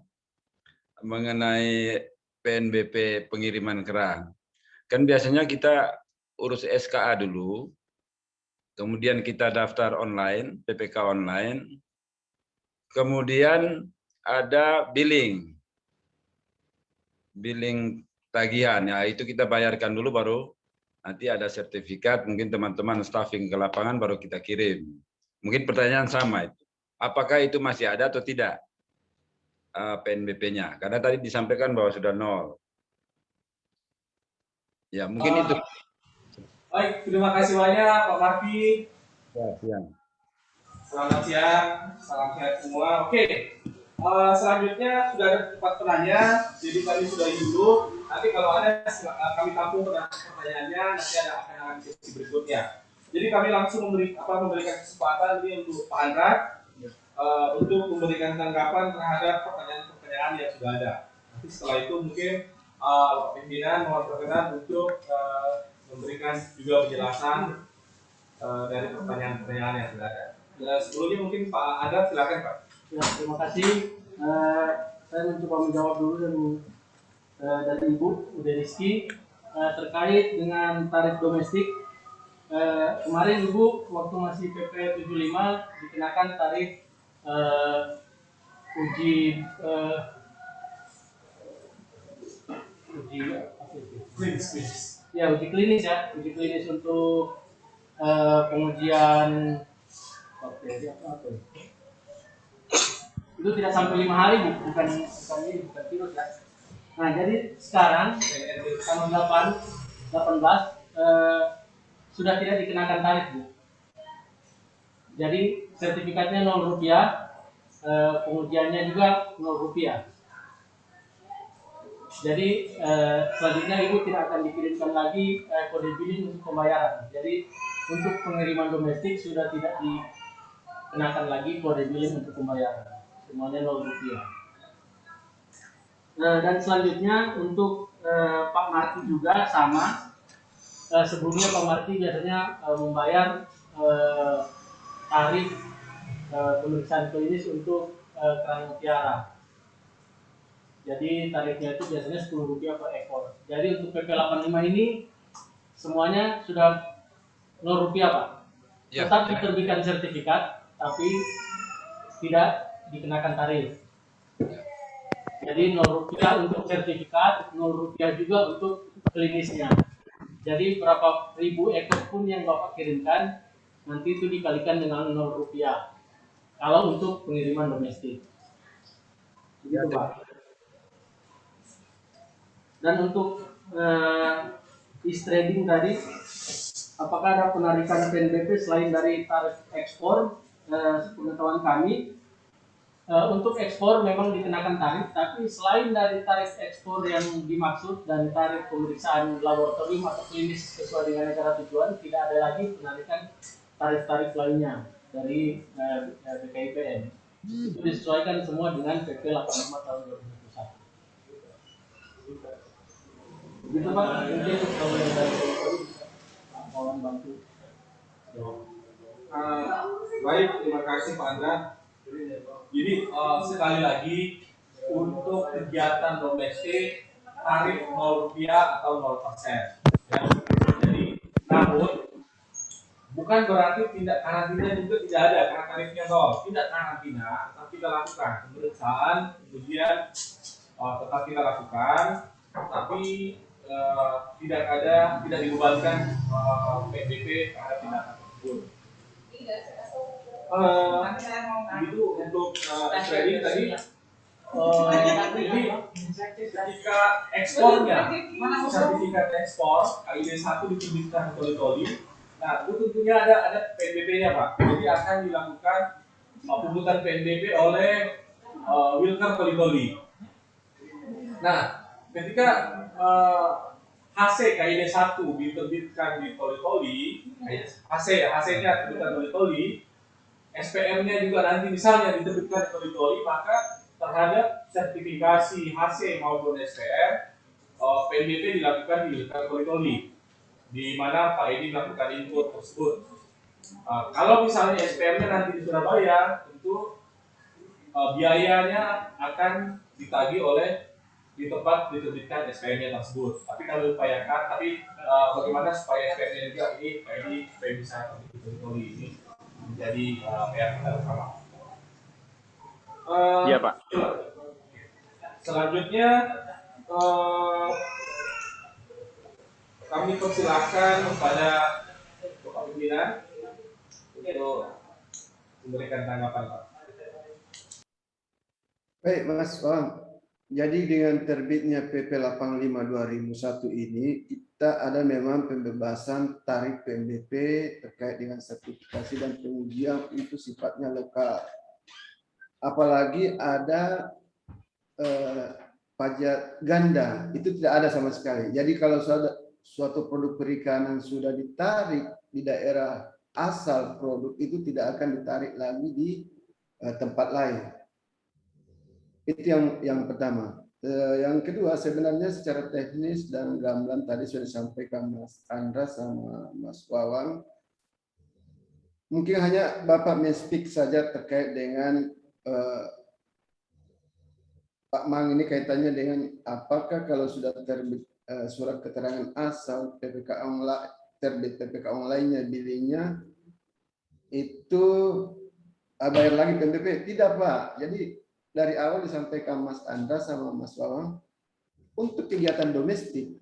mengenai PNBP pengiriman kerang. Kan biasanya kita urus SKA dulu, kemudian kita daftar online, PPK online, kemudian ada billing tagihan, ya itu kita bayarkan dulu, baru nanti ada sertifikat, mungkin teman-teman staffing ke lapangan baru kita kirim. Mungkin pertanyaan sama itu, apakah itu masih ada atau tidak PNBP-nya? Karena tadi disampaikan bahwa sudah 0. Ya mungkin itu. Baik, terima kasih banyak Pak Marki. Ya, siang. Selamat siang, salam sehat semua. Oke. Selanjutnya sudah ada 4 penanya, jadi kami sudah dulu. Nanti kalau ada kami tampung pertanyaannya, nanti akan sesi berikutnya. Jadi kami langsung memberikan kesempatan ini untuk Pak Andrat untuk memberikan tanggapan terhadap pertanyaan-pertanyaan yang sudah ada. Nanti setelah itu mungkin Bapak Pimpinan mohon berkenan untuk memberikan juga penjelasan dari pertanyaan-pertanyaan yang sudah ada. Sebelumnya mungkin Pak Andra silakan Pak. Ya, terima kasih. Saya mencoba menjawab dulu dari Ibu Ude Rizky terkait dengan tarif domestik. Kemarin Ibu waktu masih PP 75 dikenakan tarif uji klinis. Ya, uji klinis ya, uji klinis untuk pengujian itu tidak sampai 5 hari bukan virus ya. Nah jadi sekarang tanggal 18 sudah tidak dikenakan tarif Bu. Jadi sertifikatnya Rp0, pengujiannya juga Rp0. Jadi selanjutnya Ibu tidak akan dikirimkan lagi kode billing untuk pembayaran. Jadi untuk pengiriman domestik sudah tidak dikenakan lagi kode billing untuk pembayaran. Semuanya Rp0. Dan selanjutnya untuk Pak Marti juga sama. Sebelumnya Pak Marti biasanya membayar tarif pemeriksaan klinis untuk kerang mutiara. Jadi tarifnya itu biasanya Rp10 per ekor. Jadi untuk PP 85 ini semuanya sudah Rp0 Pak. Ya. Tetap diterbitkan sertifikat, tapi tidak dikenakan tarif. Jadi Rp0 untuk sertifikat, Rp0 juga untuk klinisnya. Jadi berapa ribu ekor pun yang Bapak kirimkan, nanti itu dikalikan dengan Rp0. Kalau untuk pengiriman domestik. Begitu Pak. Dan untuk trading tadi, apakah ada penarikan PNBP selain dari tarif ekspor? Sepengetahuan kami, untuk ekspor memang dikenakan tarif, tapi selain dari tarif ekspor yang dimaksud dan tarif pemeriksaan laboratorium atau klinis sesuai dengan negara tujuan, tidak ada lagi penarikan tarif-tarif lainnya dari BKIPN. Itu disesuaikan semua dengan PP 85 tahun 2021. Begitu Pak, mungkin kalau dari mohon bantu. Baik, terima kasih Pak Andra. Jadi sekali lagi untuk kegiatan domestik tarif Rp0 atau 0%. Ya. Jadi namun bukan berarti tindak karantina juga tidak ada karena tarifnya 0. Tidak karantina, tetap kita lakukan pemeriksaan, kemudian tetap kita lakukan, tapi tidak dibebankan PNBP terhadap tindakan tersebut. Itu untuk trading tadi. Jadi ketika ekspornya, sertifikat ekspor KID 1 diterbitkan toli-toli. Nah, itu tentunya ada PNBP-nya Pak. Jadi akan dilakukan pungutan PNBP oleh Wilker toli-toli. Nah, ketika HC KID 1 diterbitkan di toli-toli, HC-nya diterbitkan toli-toli, SPM-nya juga nanti misalnya diterbitkan di toli-toli, maka terhadap sertifikasi HC maupun SPM, PNBP dilakukan di toli-toli, di mana Pak Edi melakukan input tersebut. Kalau misalnya SPM-nya nanti di Surabaya, tentu biayanya akan ditagih oleh di tempat diterbitkan SPM-nya tersebut. Tapi kalau diupayakan, bagaimana supaya SPM-nya juga ini Pak Edi supaya bisa terbit di toli ini menjadi PR kita bersama. Iya Pak. Selanjutnya kami persilahkan kepada Bapak Pimpinan untuk memberikan tanggapan Pak. Baik Mas Bang. Jadi dengan terbitnya PP 85 2001 ini, kita ada memang pembebasan tarif PNBP terkait dengan sertifikasi dan pengujian itu sifatnya lokal. Apalagi ada pajak ganda, itu tidak ada sama sekali. Jadi kalau suatu produk perikanan sudah ditarik di daerah asal produk itu tidak akan ditarik lagi di tempat lain. Itu yang pertama. Yang kedua, sebenarnya secara teknis dan gamblang tadi sudah disampaikan Mas Andra sama Mas Wawang. Mungkin hanya Bapak men-speak saja terkait dengan Pak Mang ini kaitannya dengan apakah kalau sudah terbit surat keterangan asal PPK online, terbit PPK online-nya bilingnya itu bayar lagi PMBP? Tidak, Pak. Jadi dari awal disampaikan Mas Andra sama Mas Wawang, untuk kegiatan domestik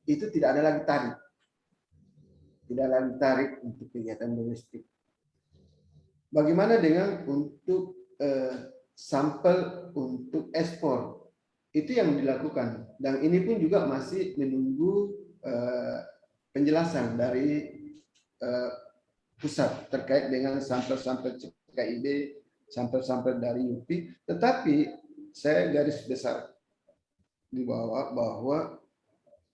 itu tidak ada lagi tarif. Tidak ada lagi tarif untuk kegiatan domestik. Bagaimana dengan untuk sampel untuk ekspor? Itu yang dilakukan. Dan ini pun juga masih menunggu penjelasan dari pusat terkait dengan sampel-sampel CKIB, sampel-sampel dari UPI. Tetapi saya garis besar di bawah bahwa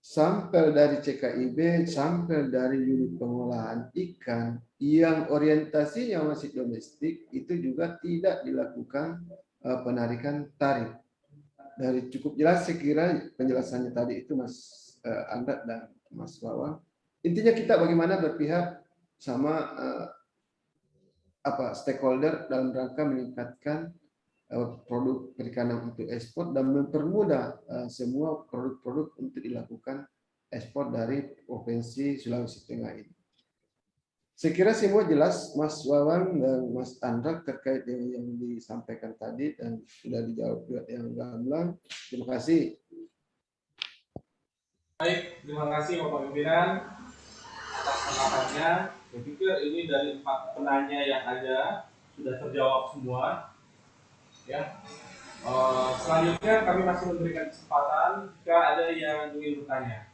sampel dari CKIB, sampel dari unit pengolahan ikan yang orientasinya masih domestik itu juga tidak dilakukan penarikan tarif. Dari cukup jelas saya kira penjelasannya tadi itu Mas Andra dan Mas Wawang. Intinya kita bagaimana berpihak sama stakeholder dalam rangka meningkatkan produk perikanan untuk ekspor dan mempermudah semua produk-produk untuk dilakukan ekspor dari Provinsi Sulawesi Tengah ini. Saya kira semua jelas Mas Wawang dan Mas Andra terkait dengan yang disampaikan tadi dan sudah dijawab juga yang gamblang. Terima kasih. Baik, terima kasih Bapak Pimpinan atas tanggapannya. Saya pikir ini dari 4 penanya yang ada sudah terjawab semua. Ya. Selanjutnya kami masih memberikan kesempatan jika ada yang ingin bertanya.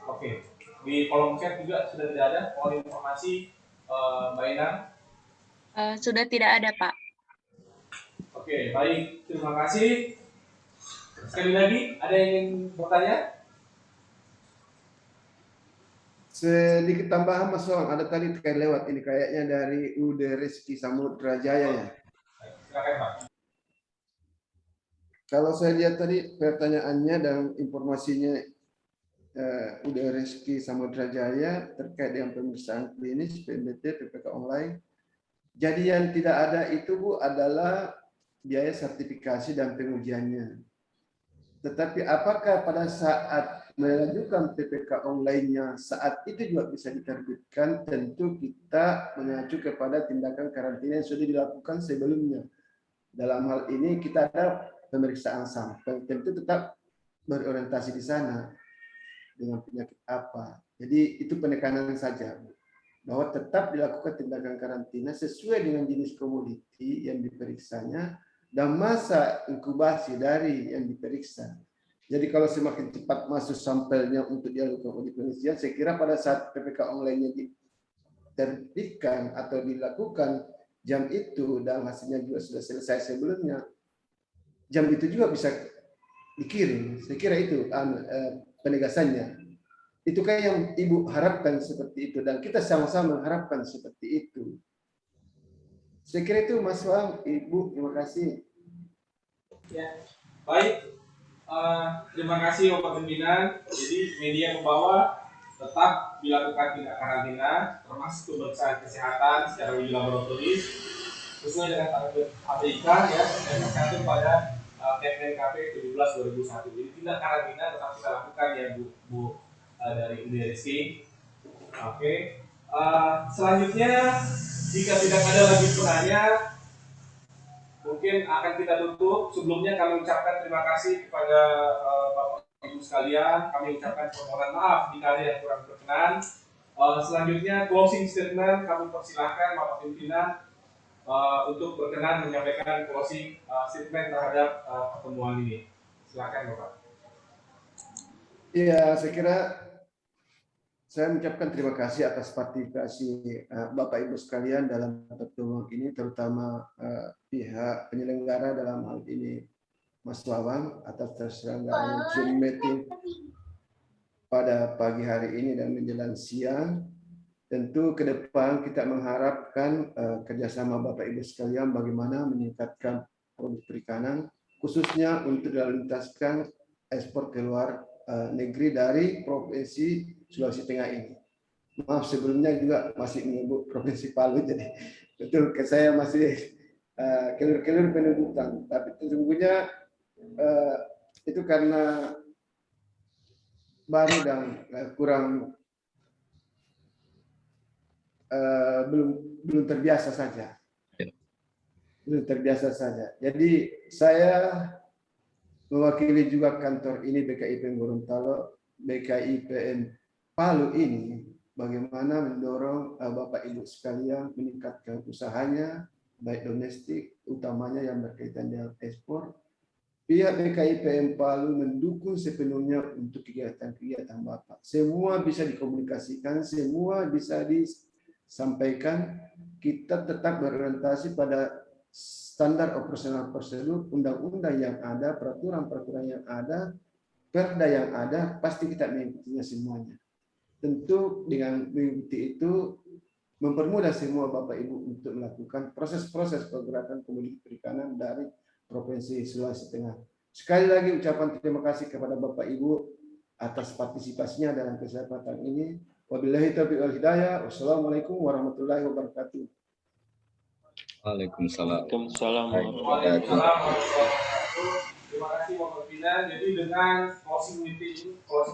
Oke, di kolom chat juga sudah tidak ada poin informasi Mbak Inang. Sudah tidak ada, Pak. Oke, baik, terima kasih. Sekali lagi, ada yang ingin bertanya? Sedikit tambahan Mas Wawang, ada tadi terkait lewat ini kayaknya dari UD Rizky Samudra Jaya ya. Silakan Pak. Kalau saya lihat tadi pertanyaannya dan informasinya UD Rizky Samudra Jaya terkait dengan pemeriksaan klinis, PMBT, PPK online. Jadi yang tidak ada itu Bu adalah biaya sertifikasi dan pengujiannya. Tetapi apakah pada saat mengajukan PPK online-nya saat itu juga bisa diterbitkan? Tentu kita mengacu kepada tindakan karantina yang sudah dilakukan sebelumnya. Dalam hal ini kita ada pemeriksaan sampel, tentu tetap berorientasi di sana dengan penyakit apa. Jadi itu penekanan saja bahwa tetap dilakukan tindakan karantina sesuai dengan jenis komoditi yang diperiksanya dan masa inkubasi dari yang diperiksa. Jadi kalau semakin cepat masuk sampelnya untuk dilakukan uji penelitian, saya kira pada saat PPK online-nya diterbitkan atau dilakukan jam itu dan hasilnya juga sudah selesai sebelumnya, jam itu juga bisa dikirim. Saya kira itu penegasannya. Itu kayak yang Ibu harapkan seperti itu dan kita sama-sama mengharapkan seperti itu. Saya kira itu Mas Wang, Ibu, terima kasih. Ya, baik. Terima kasih Bapak Pimpinan. Jadi media ke bawah tetap dilakukan tindak karantina termasuk pemeriksaan kesehatan secara uji laboratoris sesuai dengan target APK ya yang tercantum pada KPNKP 17/2001. Jadi tindak karantina tetap kita lakukan ya Bu dari UDRC. Oke. Selanjutnya jika tidak ada lagi penanya mungkin akan kita tutup. Sebelumnya kami ucapkan terima kasih kepada Bapak Ibu sekalian. Kami ucapkan permohonan maaf jika ada yang kurang berkenan. Selanjutnya closing statement kami persilahkan Bapak Pimpinan untuk berkenan menyampaikan closing statement terhadap pertemuan ini. Silakan Bapak. Iya, saya kira saya mengucapkan terima kasih atas partisipasi Bapak Ibu sekalian dalam pertemuan ini, terutama pihak penyelenggara dalam hal ini Mas Wawang atas terselenggaranya Zoom meeting pada pagi hari ini dan menjelang siang. Tentu ke depan kita mengharapkan kerjasama Bapak Ibu sekalian bagaimana meningkatkan produk perikanan, khususnya untuk dilalutaskan ekspor ke luar negeri dari Provinsi Sulawesi Tengah ini. Maaf sebelumnya juga masih menyebut Provinsi Palu, jadi betul ke saya masih kelur-kelur penyebutan, tapi sesungguhnya itu karena baru dan kurang belum terbiasa saja. Belum terbiasa saja. Jadi saya mewakili juga kantor ini BKIPM Gorontalo, BKIPM Palu ini bagaimana mendorong Bapak Ibu sekalian meningkatkan usahanya baik domestik utamanya yang berkaitan dengan ekspor. Pihak BKIPM Palu mendukung sepenuhnya untuk kegiatan-kegiatan Bapak. Semua bisa dikomunikasikan, semua bisa disampaikan. Kita tetap berorientasi pada standar operasional prosedur, undang-undang yang ada, peraturan-peraturan yang ada, perda yang ada, pasti kita mengikutinya semuanya. Tentu dengan mengikuti itu mempermudah semua Bapak Ibu untuk melakukan proses-proses pergerakan komoditi perikanan dari Provinsi Sulawesi Tengah. Sekali lagi ucapan terima kasih kepada Bapak Ibu atas partisipasinya dalam kesempatan ini. Wabillahi taufiq wal hidayah. Wassalamualaikum warahmatullahi wabarakatuh. Waalaikumsalam. Waalaikumsalam. Terima kasih Bapak Pimpinan. Jadi dengan closing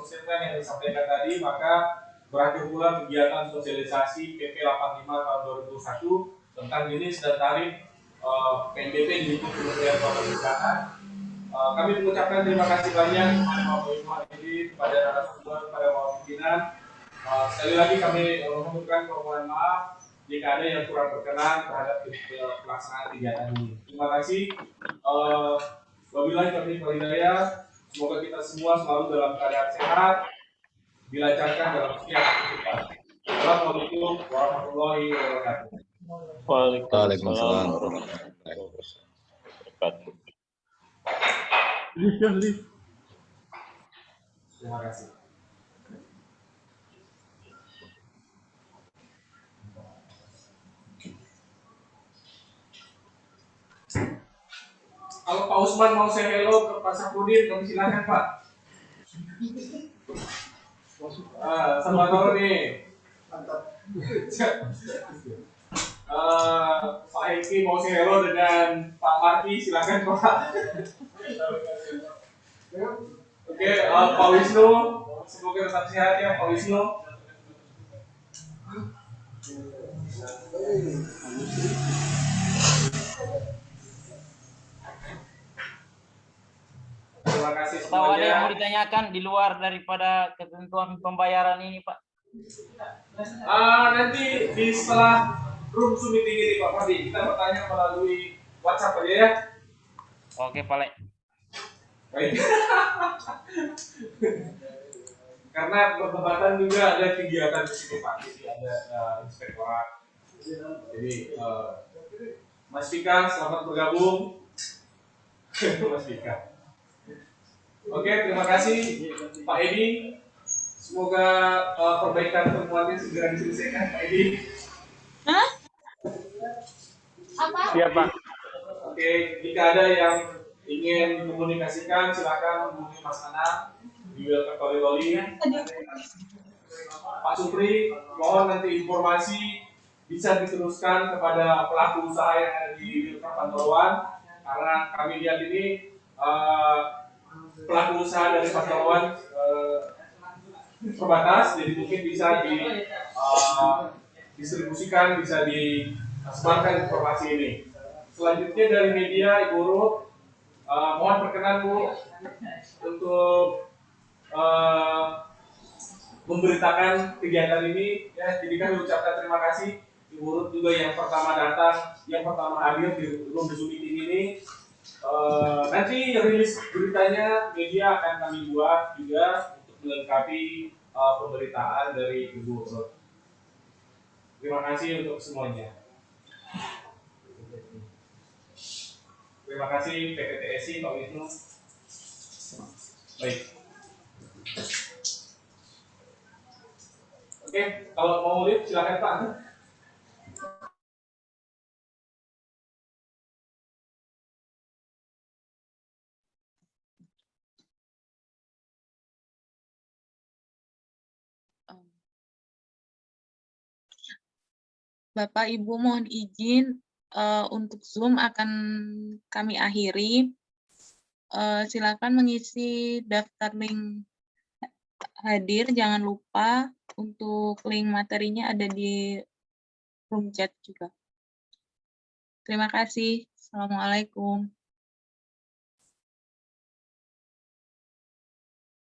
statement yang disampaikan tadi, maka berakhir pula kegiatan sosialisasi PP 85 tahun 2021 tentang jenis dan tarif PNBP di lingkup Kementerian Pariwisata. Kami mengucapkan terima kasih banyak kepada Bapak Ibu hadirin, kepada narasumber, kepada Bapak Pimpinan. Sekali lagi kami mengucapkan permohonan maaf jika ada yang kurang berkenan terhadap pelaksanaan kegiatan ini. Terima kasih. Wabillahi taufiq wal hidayah. Semoga kita semua selalu dalam keadaan sehat, dilancarkan dalam setiap aktivitas. Assalamualaikum warahmatullahi wabarakatuh. Waalaikumsalam warahmatullahi wabarakatuh. Terima kasih. Kalau Pak Usman mau say hello ke Pak Sapudin, kami silakan Pak. Selamat sore nih. Pak Eki mau say hello dengan Pak Marti, silakan Pak. Oke, Pak Wisnu, semoga tetap sehat ya Pak Wisnu. Terima kasih Atau ada yang mau semuanya. ditanyakan di luar daripada ketentuan pembayaran ini, Pak? Nanti di setelah room Zoom meeting ini Pak Fadi, kita bertanya melalui WhatsApp aja ya. Oke, Pak Le. Baik. Karena perdebatan juga ada kegiatan di sini Pak, jadi ada inspektorat. Jadi Mas Fika selamat bergabung. Mas Fika. Oke, terima kasih Pak Edi. Semoga perbaikan temuannya segera diselesaikan Pak Edi. Hah? Apa? Siap, Pak. Oke, jika ada yang ingin komunikasikan silakan hubungi Mas Anang di Welcome Toli. Pak Supri, mohon nanti informasi bisa diteruskan kepada pelaku usaha yang ada di Welcome Pantauan, karena kami lihat ini pelaku usaha dari Pantauan terbatas, jadi mungkin bisa didistribusikan, bisa disebarkan informasi ini. Selanjutnya dari media, Ibu Ruth, mohon berkenan Bu untuk memberitakan kegiatan ini. Ya, jadi kami ucapkan terima kasih Ibu Ruth juga yang pertama datang, yang pertama hadir di room Zoom meeting ini. Nanti rilis beritanya media akan kami buat juga untuk melengkapi pemberitaan dari Ibu Ruth. Terima kasih untuk semuanya. Terima kasih PPTSI Pak Wisnu. Baik. Oke, kalau mau live silakan Pak. Bapak Ibu mohon izin untuk Zoom akan kami akhiri. Silakan mengisi daftar link hadir, jangan lupa untuk link materinya ada di room chat juga. Terima kasih. Assalamualaikum.